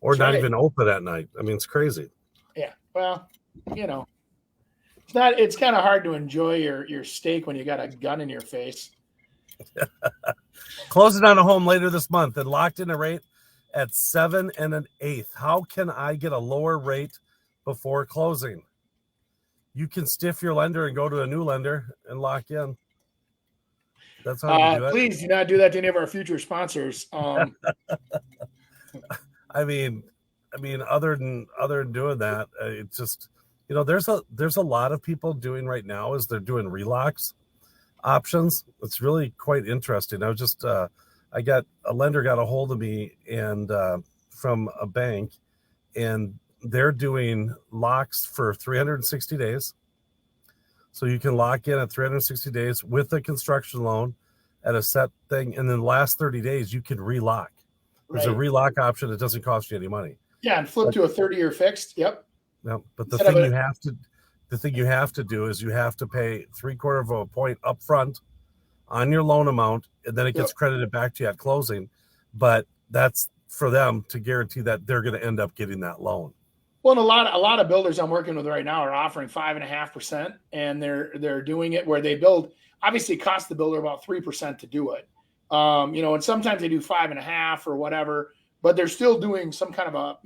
or not even open at night. I mean, it's crazy. Yeah. Well, it's kind of hard to enjoy your steak when you got a gun in your face. Closing on a home later this month and locked in a rate at 7 1/8. How can I get a lower rate before closing? You can stiff your lender and go to a new lender and lock in. That's how you do it. Please do not do that to any of our future sponsors. I mean, other than doing that, it's just, there's a lot of people doing right now is they're doing relocks options. It's really quite interesting. I was just a lender got a hold of me and from a bank, and they're doing locks for 360 days. So you can lock in at 360 days with a construction loan at a set thing, and then the last 30 days you can relock. There's a relock option that doesn't cost you any money. Yeah, and flip to a 30-year fixed. Yep. No, but the thing you have to do is you have to pay 3/4 of a point up front on your loan amount, and then it gets credited back to you at closing. But that's for them to guarantee that they're going to end up getting that loan. Well, and a lot of builders I'm working with right now are offering 5.5%, and they're doing it where they build. Obviously, it costs the builder about 3% to do it. And sometimes they do 5.5 or whatever, but they're still doing some kind of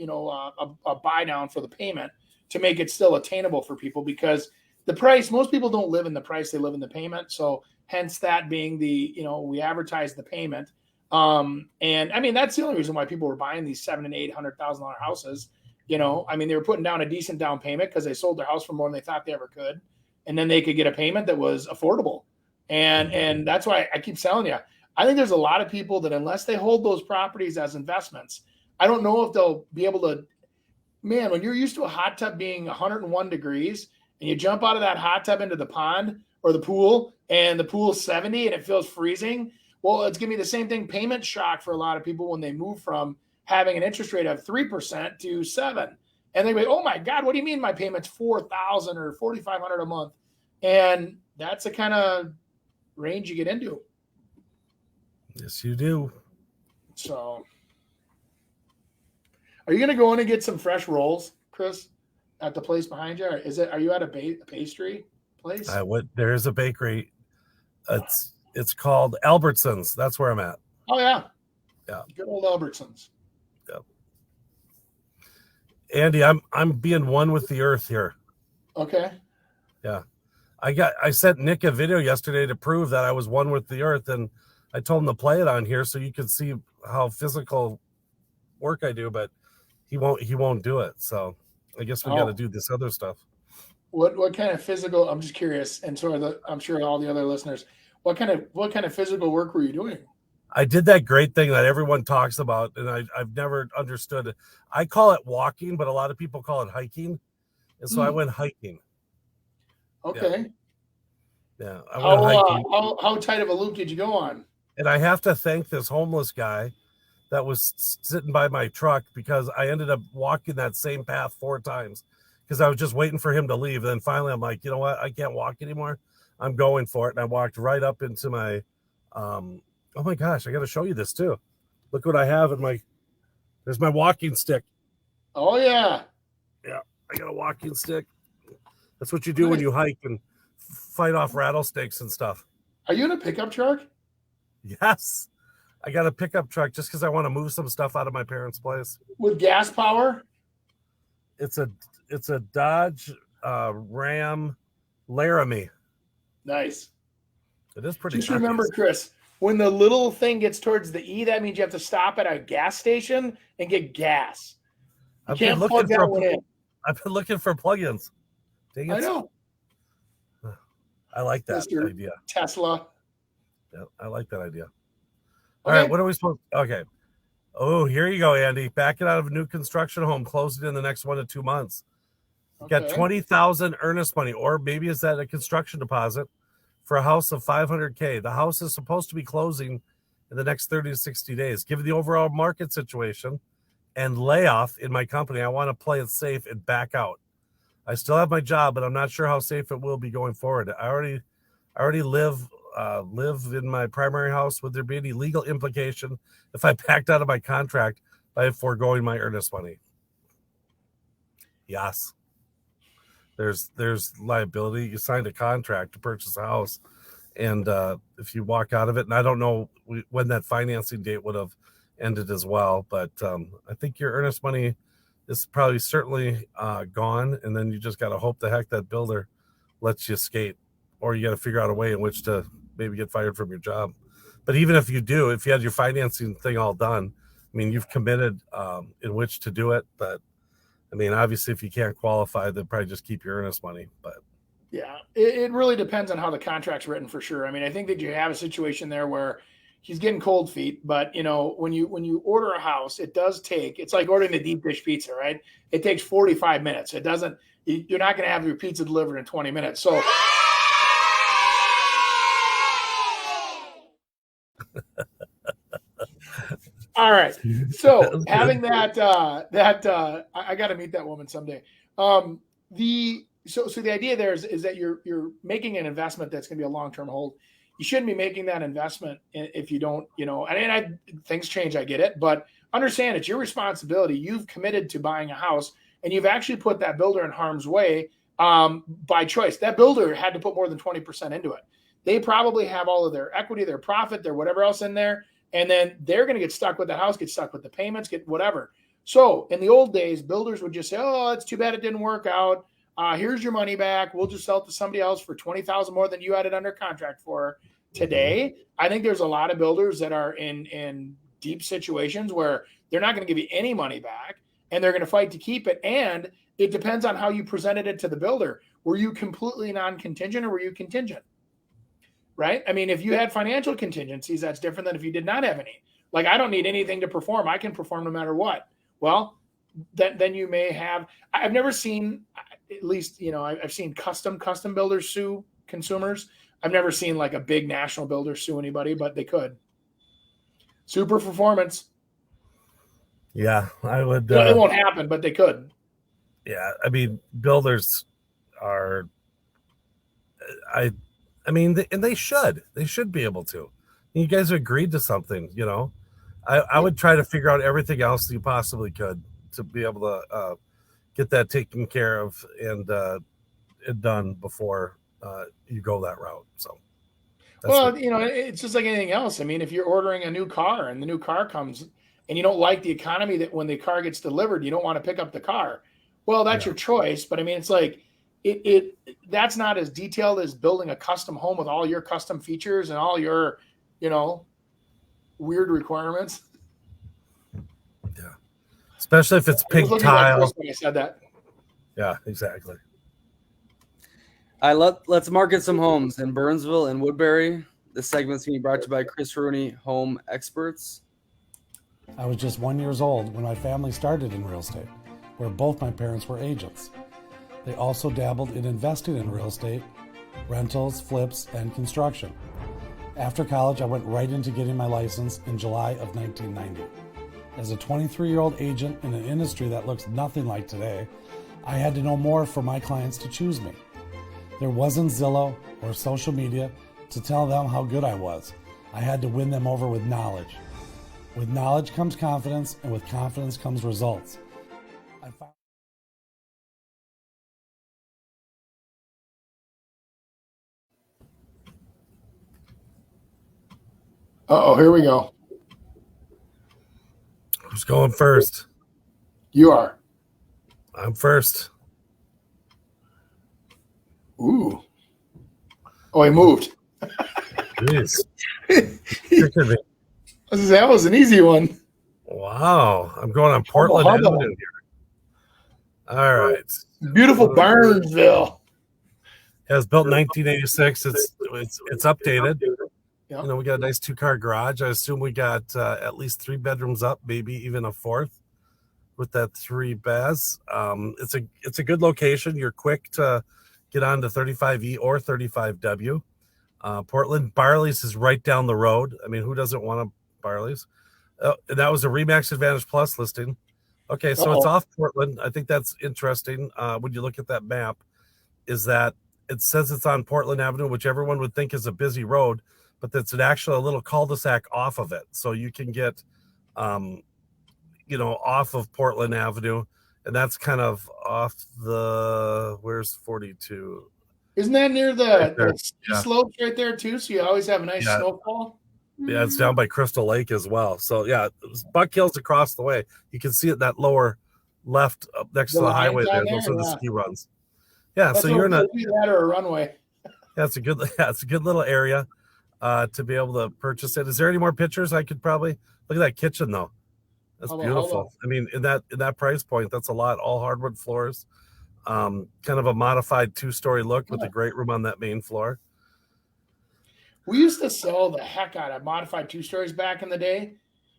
a buy down for the payment to make it still attainable for people, because the price, most people don't live in the price, they live in the payment. So hence that being we advertise the payment. And I mean, that's the only reason why people were buying these $700,000 and $800,000 houses. They were putting down a decent down payment because they sold their house for more than they thought they ever could. And then they could get a payment that was affordable. And that's why I keep telling you, I think there's a lot of people that unless they hold those properties as investments, I don't know if they'll be able to. Man, when you're used to a hot tub being 101 degrees and you jump out of that hot tub into the pond or the pool and the pool's 70 and it feels freezing, well, it's going to be the same thing. Payment shock for a lot of people when they move from having an interest rate of 3% to 7%. And they go, oh my God, what do you mean my payment's $4,000 or $4,500 a month? And that's the kind of range you get into. Yes, you do. So, are you going to go in and get some fresh rolls, Chris, at the place behind you? Or are you at a pastry place? There is a bakery. It's called Albertsons. That's where I'm at. Oh yeah. Yeah. Good old Albertsons. Yep. Andy, I'm being one with the earth here. Okay. Yeah. I sent Nick a video yesterday to prove that I was one with the earth, and I told him to play it on here so you could see how physical work I do, but he won't do it. So I guess we got to do this other stuff. What kind of physical? I'm just curious, and so I'm sure all the other listeners. What kind of physical work were you doing? I did that great thing that everyone talks about, and I've never understood it. I call it walking, but a lot of people call it hiking, and so I went hiking. Okay. Yeah. I went hiking. How tight of a loop did you go on? And I have to thank this homeless guy that was sitting by my truck, because I ended up walking that same path 4 times because I was just waiting for him to leave. And then finally I'm like, you know what? I can't walk anymore. I'm going for it. And I walked right up into my, oh my gosh, I got to show you this too. Look what I have there's my walking stick. Oh yeah. Yeah. I got a walking stick. That's what you do when you hike and fight off rattlesnakes and stuff. Are you in a pickup truck? Yes. I got a pickup truck just because I want to move some stuff out of my parents' place. With gas power? It's a Dodge Ram Laramie. Nice. It is pretty. Just remember, Chris, when the little thing gets towards the E, that means you have to stop at a gas station and get gas. You can't plug that one in. I've been looking for plugins. Dang it. I know. I like that idea. Tesla. Yeah, I like that idea. All right, what are we supposed to? Okay. Oh, here you go, Andy. Backing out of a new construction home, closing in the next 1 to 2 months. Got $20,000 earnest money, or maybe is that a construction deposit for a house of $500K. The house is supposed to be closing in the next 30 to 60 days. Given the overall market situation and layoff in my company, I want to play it safe and back out. I still have my job, but I'm not sure how safe it will be going forward. I already live in my primary house. Would there be any legal implication if I backed out of my contract by foregoing my earnest money? Yes. There's liability. You signed a contract to purchase a house, And if you walk out of it, and I don't know when that financing date would have ended as well, but I think your earnest money is probably certainly gone, and then you just got to hope the heck that builder lets you skate, or you got to figure out a way in which to maybe get fired from your job. But even if you do, if you had your financing thing all done, I mean, you've committed in which to do it. But I mean, obviously, if you can't qualify, they'll probably just keep your earnest money. But Yeah, it really depends on how the contract's written for sure. I mean, I think that you have a situation there where he's getting cold feet, but when you order a house, it's like ordering the deep dish pizza, right? It takes 45 minutes. It doesn't, you're not going to have your pizza delivered in 20 minutes. So all right. So having that, I got to meet that woman someday. So the idea there is that you're making an investment that's going to be a long-term hold. You shouldn't be making that investment if you don't, things change. I get it, but understand it's your responsibility. You've committed to buying a house, and you've actually put that builder in harm's way by choice. That builder had to put more than 20% into it. They probably have all of their equity, their profit, their whatever else in there. And then they're going to get stuck with that house, get stuck with the payments, get whatever. So in the old days, builders would just say, "Oh, it's too bad it didn't work out. Here's your money back. We'll just sell it to somebody else for $20,000 more than you had it under contract for." Today, I think there's a lot of builders that are in deep situations where they're not going to give you any money back, and they're going to fight to keep it. And it depends on how you presented it to the builder. Were you completely non-contingent, or were you contingent? Right? I mean, if you had financial contingencies, that's different than if you did not have any. Like, I don't need anything to perform. I can perform no matter what. Well, then you may have. I've never seen, at least, I've seen custom builders sue consumers. I've never seen like a big national builder sue anybody, but they could. Super performance. yeah, I would. It won't happen, but they could. Yeah, I mean, builders are. I mean, and they should be able to. You guys agreed to something, I would try to figure out everything else you possibly could to be able to get that taken care of and done before you go that route. So, it's just like anything else. I mean, if you're ordering a new car and the new car comes and you don't like the economy that when the car gets delivered, you don't want to pick up the car. Well, that's your choice. But I mean, it's like, that's not as detailed as building a custom home with all your custom features and all your, weird requirements. Yeah. Especially if it's pink tile. Like when I said that. Yeah, exactly. Let's market some homes in Burnsville and Woodbury. This segment's being brought to you by Chris Rooney, Home Experts. I was just 1 year old when my family started in real estate, where both my parents were agents. They also dabbled in investing in real estate, rentals, flips, and construction. After college, I went right into getting my license in July of 1990. As a 23-year-old agent in an industry that looks nothing like today, I had to know more for my clients to choose me. There wasn't Zillow or social media to tell them how good I was. I had to win them over with knowledge. With knowledge comes confidence, and with confidence comes results. Here we go. Who's going first? You are. I'm first. Ooh. Oh, he moved. Jeez. That was an easy one. Wow. I'm going on Portland Avenue here. All right. Beautiful Burnsville. It was built in 1986. It's updated. Yeah. We got a nice 2-car garage. I assume we got at least 3 bedrooms up, maybe even a 4th with that 3 baths. It's a good location. You're quick to get on to 35E or 35W. Portland Barley's is right down the road. I mean, who doesn't want a Barley's? And that was a Remax Advantage Plus listing. Okay, so it's off Portland. I think that's interesting when you look at that map, is that it says it's on Portland Avenue, which everyone would think is a busy road, but that's a little cul-de-sac off of it. So you can get, off of Portland Avenue, and that's kind of off where's 42? Isn't that near Right there. the ski slopes right there too? So you always have a nice snowfall. Yeah, it's down by Crystal Lake as well. So yeah, Buck Hill's across the way. You can see it that lower left up next to the highway there. Those are the ski runs. Yeah, That's so you're in a that or a runway. it's a good little area to be able to purchase it. Is there any more pictures I could probably look at that kitchen though? That's beautiful. I mean, in that price point, that's a lot. All hardwood floors. Kind of a modified 2-story look with a great room on that main floor. We used to sell the heck out of modified 2-stories back in the day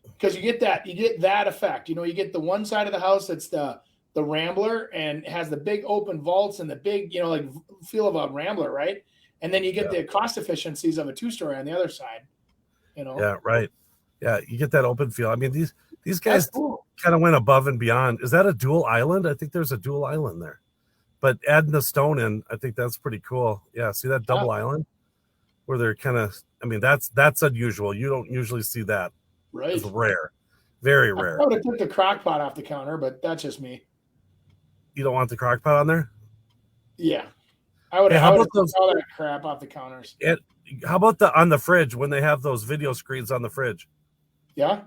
because you get that effect. You know, you get the one side of the house that's the Rambler and has the big open vaults and the big, you know, like feel of a Rambler, right? And then you get the cost efficiencies of a 2-story on the other side. You know. Yeah, right. Yeah, you get that open feel. I mean, these guys kind of went above and beyond. Is that a dual island? I think there's a dual island there. But adding the stone in, I think that's pretty cool. Yeah, see that double island where they're kind of, I mean, that's unusual. You don't usually see that. Right. It's rare. Very rare. I would have took the crock pot off the counter, but that's just me. You don't want the crock pot on there? Yeah. I would have took all that crap off the counters. How about on the fridge when they have those video screens on the fridge? Yeah.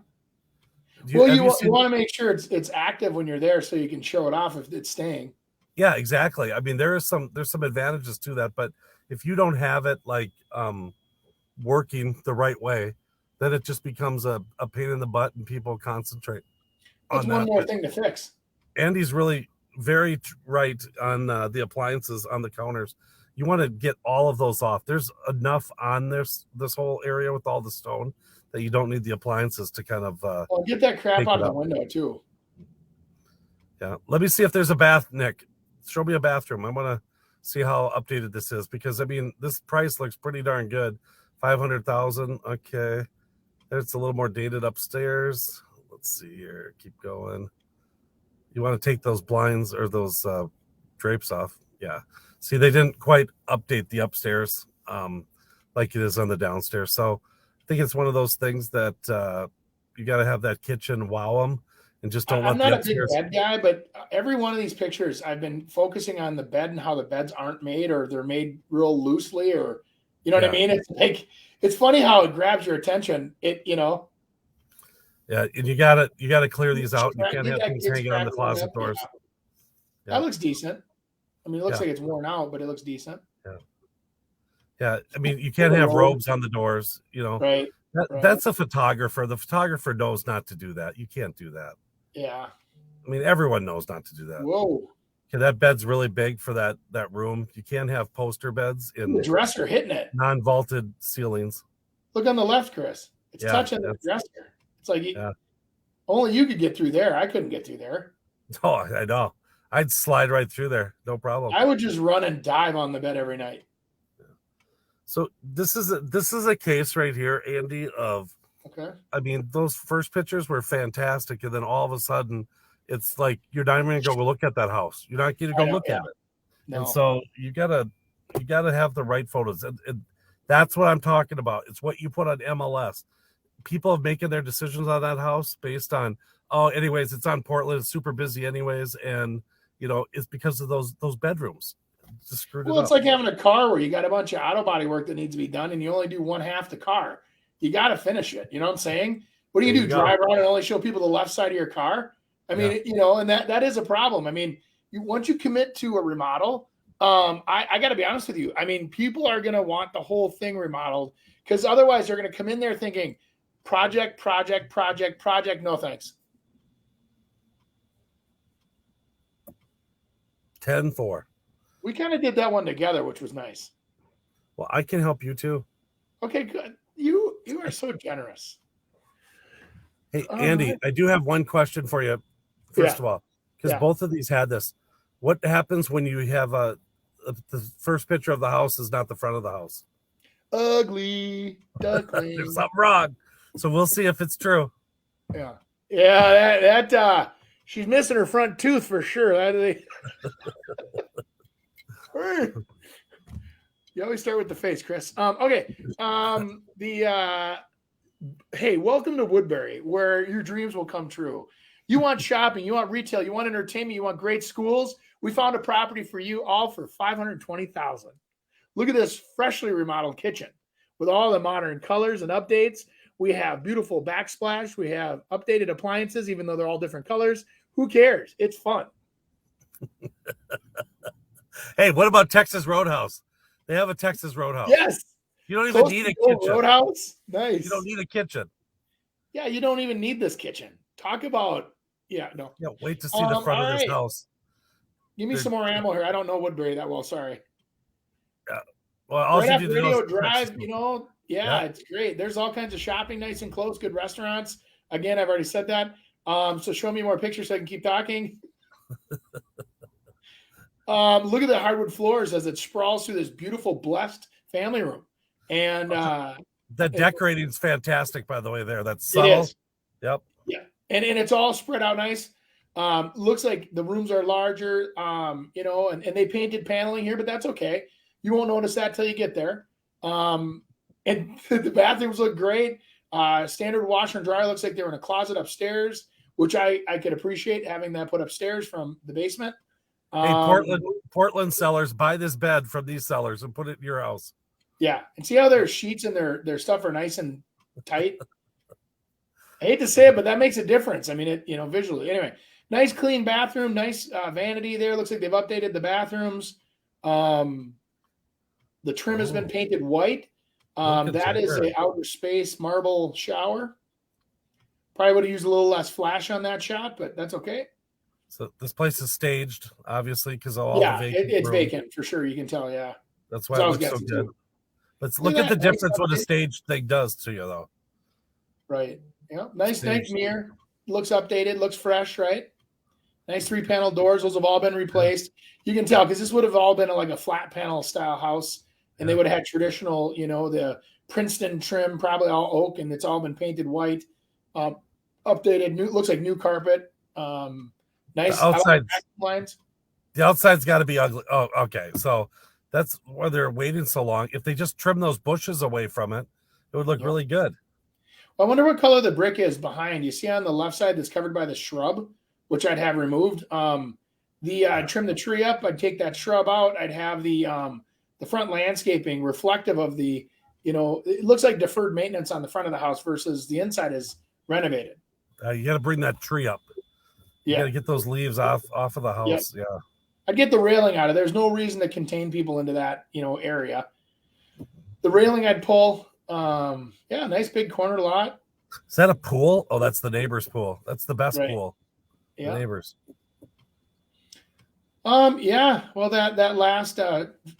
You want to make sure it's active when you're there so you can show it off if it's staying. Yeah, exactly. I mean, there's some advantages to that, but if you don't have it like working the right way, then it just becomes a pain in the butt and people concentrate on that. That's one more thing to fix. Andy's really very right on the appliances on the counters. You want to get all of those off. There's enough on this whole area with all the stone that you don't need the appliances to kind of get that crap out of the window too. Yeah. Let me see if there's a bath, Nick. Show me a bathroom. I want to see how updated this is because I mean this price looks pretty darn good. 500,000. Okay. It's a little more dated upstairs. Let's see here. Keep going. You want to take those blinds or those drapes off. Yeah. See, they didn't quite update the upstairs like it is on the downstairs. So I think it's one of those things that you got to have that kitchen wow them and just don't let the upstairs. I'm not a big bed guy, but every one of these pictures I've been focusing on the bed and how the beds aren't made or they're made real loosely or you know what I mean? It's like it's funny how it grabs your attention. Yeah, and you gotta clear these out. You can't have things hanging on the closet doors. Yeah. That looks decent. I mean, it looks like it's worn out, but it looks decent. Yeah. I mean, you can't have robes on the doors, you know. Right. That's a photographer. The photographer knows not to do that. You can't do that. Yeah. I mean, everyone knows not to do that. Whoa. Okay, that bed's really big for that room. You can't have poster beds in the dresser hitting it. Non-vaulted ceilings. Look on the left, Chris. It's touching the dresser. It's like only you could get through there. I couldn't get through there. Oh, I know. I'd slide right through there, no problem. I would just run and dive on the bed every night. So this is a case right here, Andy. I mean, those first pictures were fantastic, and then all of a sudden, it's like you're not even going to go look at that house. You're not going to go look at it. No. And so you gotta have the right photos, and that's what I'm talking about. It's what you put on MLS. People have making their decisions on that house based on anyways, it's on Portland. It's super busy, anyways, and you know it's because of those bedrooms. Just screwed it up. It's like having a car where you got a bunch of auto body work that needs to be done, and you only do one half the car. You got to finish it. You know what I'm saying? What do you do? Drive around and only show people the left side of your car? I mean, you know, and that is a problem. I mean, once you commit to a remodel, I got to be honest with you. I mean, people are going to want the whole thing remodeled because otherwise they're going to come in there thinking project. No thanks. 10-4. We kind of did that one together, which was nice. Well, I can help you too. Okay, good. You are so generous. Hey, Andy, I do have one question for you. First of all, because both of these had this. What happens when you have the first picture of the house is not the front of the house? Ugly duckling. There's something wrong. So we'll see if it's true. Yeah. That she's missing her front tooth for sure. You always start with the face, Chris. Okay. Hey, welcome to Woodbury, where your dreams will come true. You want shopping, you want retail, you want entertainment, you want great schools. We found a property for you all for $520,000. Look at this freshly remodeled kitchen with all the modern colors and updates. We have beautiful backsplash. We have updated appliances, even though they're all different colors. Who cares? It's fun. Hey, what about Texas Roadhouse? They have a Texas Roadhouse. Yes. You don't even need a kitchen. Roadhouse. Nice. You don't need a kitchen. Yeah, you don't even need this kitchen. Talk about, no. Yeah, wait to see the front of this house. Give me some more ammo here. I don't know Woodbury that well. Sorry. Yeah. Well, all right you after do Radio is Drive, it's great. There's all kinds of shopping, nice and close, good restaurants. Again, I've already said that. So show me more pictures so I can keep talking. Look at the hardwood floors as it sprawls through this beautiful, blessed family room. And the decorating is fantastic, by the way. That's subtle. It is. Yep. Yeah, and it's all spread out nice. Looks like the rooms are larger, and they painted paneling here, but that's okay. You won't notice that till you get there. And the bathrooms look great. Standard washer and dryer looks like they're in a closet upstairs, which I could appreciate having that put upstairs from the basement. Hey, Portland sellers, buy this bed from these sellers and put it in your house. Yeah, and see how their sheets and their stuff are nice and tight. I hate to say it, but that makes a difference. I mean, visually. Anyway, nice clean bathroom, nice vanity there. Looks like they've updated the bathrooms. The trim has been painted white. That is an outer space marble shower. Probably would have used a little less flash on that shot, but that's okay. So this place is staged, obviously, because of all the vacant. It's vacant for sure. You can tell. Yeah, that's why it looks so good. Let's look at the difference what a stage thing does to you, though. Right. Yeah. Nice mirror. Looks updated. Looks fresh. Right. Nice 3-panel doors. Those have all been replaced. You can tell because this would have all been like a flat panel style house, and they would have had traditional, the Princeton trim, probably all oak, and it's all been painted white. Updated. New. Looks like new carpet. Nice outside lines. The outside's got to be ugly. Oh, okay. So that's why they're waiting so long. If they just trim those bushes away from it, it would look really good. Well, I wonder what color the brick is behind. You see on the left side that's covered by the shrub, which I'd have removed. Trim the tree up. I'd take that shrub out. I'd have the front landscaping reflective of the, it looks like deferred maintenance on the front of the house versus the inside is renovated. You got to bring that tree up. You got to get those leaves off of the house. Yeah. I'd get the railing out of. There's no reason to contain people into that, area. The railing I'd pull. Nice big corner lot. Is that a pool? Oh, that's the neighbor's pool. That's the best pool. Yeah. The neighbors. Well, that last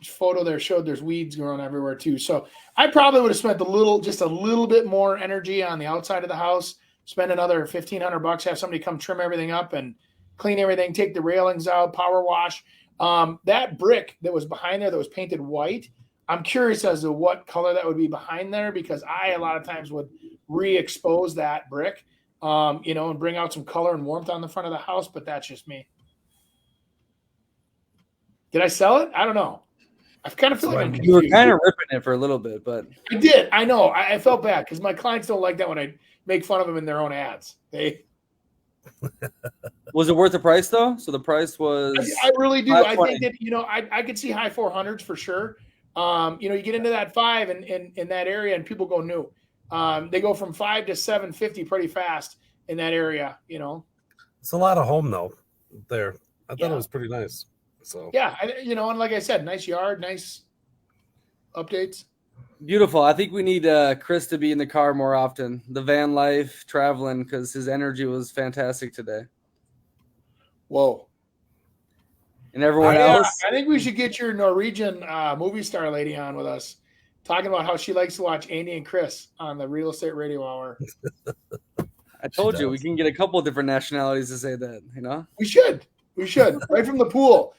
photo there showed there's weeds growing everywhere too. So I probably would have spent just a little bit more energy on the outside of the house. Spend another $1,500, have somebody come trim everything up and clean everything, take the railings out, power wash. That brick that was behind there that was painted white, I'm curious as to what color that would be behind there because I a lot of times would re-expose that brick, and bring out some color and warmth on the front of the house, but that's just me. Did I sell it? I don't know. I kind of feel like I'm confused. You were kind of ripping it for a little bit, but I did. I know. I felt bad because my clients don't like that when I make fun of them in their own ads. Was it worth the price though? So the price was. I really do. I think that I could see high 400s for sure. You get into that 5 in that area, and people go new. They go from 5 to 750 pretty fast in that area. It's a lot of home though. There, I thought it was pretty nice. So and like I said, nice yard, nice updates. Beautiful. I think we need Chris to be in the car more often. The van life, traveling, because his energy was fantastic today. Whoa. And everyone else. I think we should get your Norwegian movie star lady on with us, talking about how she likes to watch Andy and Chris on the Real Estate Radio Hour. I told you we can get a couple of different nationalities to say that. We should right from the pool.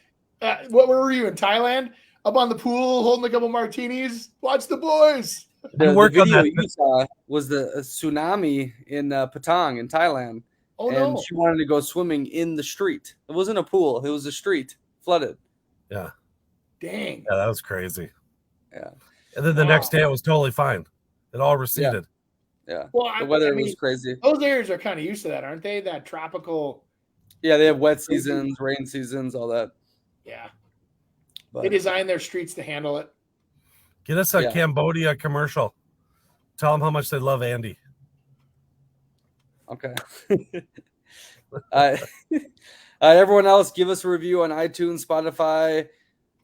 Where were you in Thailand? Up on the pool, holding a couple martinis. Watch the boys. The video you saw was the tsunami in Patong in Thailand. Oh, and she wanted to go swimming in the street. It wasn't a pool. It was a street flooded. Yeah. Dang. Yeah, that was crazy. Yeah. And then the next day it was totally fine. It all receded. Yeah. Well, the weather was crazy. Those areas are kind of used to that, aren't they? That tropical. Yeah, they have wet seasons, rain seasons, all that. Yeah. They design their streets to handle it. Get us a Yeah. Cambodia commercial. Tell them how much they love Andy. Okay. Everyone else, give us a review on iTunes, Spotify.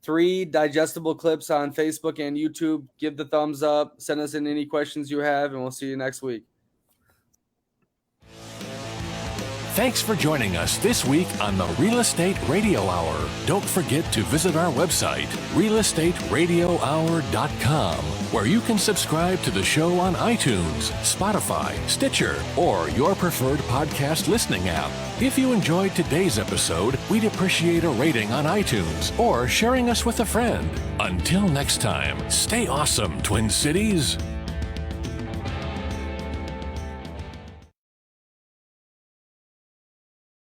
3 digestible clips on Facebook and YouTube. Give the thumbs up. Send us in any questions you have, and we'll see you next week. Thanks for joining us this week on the Real Estate Radio Hour. Don't forget to visit our website, realestateradiohour.com, where you can subscribe to the show on iTunes, Spotify, Stitcher, or your preferred podcast listening app. If you enjoyed today's episode, we'd appreciate a rating on iTunes or sharing us with a friend. Until next time, stay awesome, Twin Cities.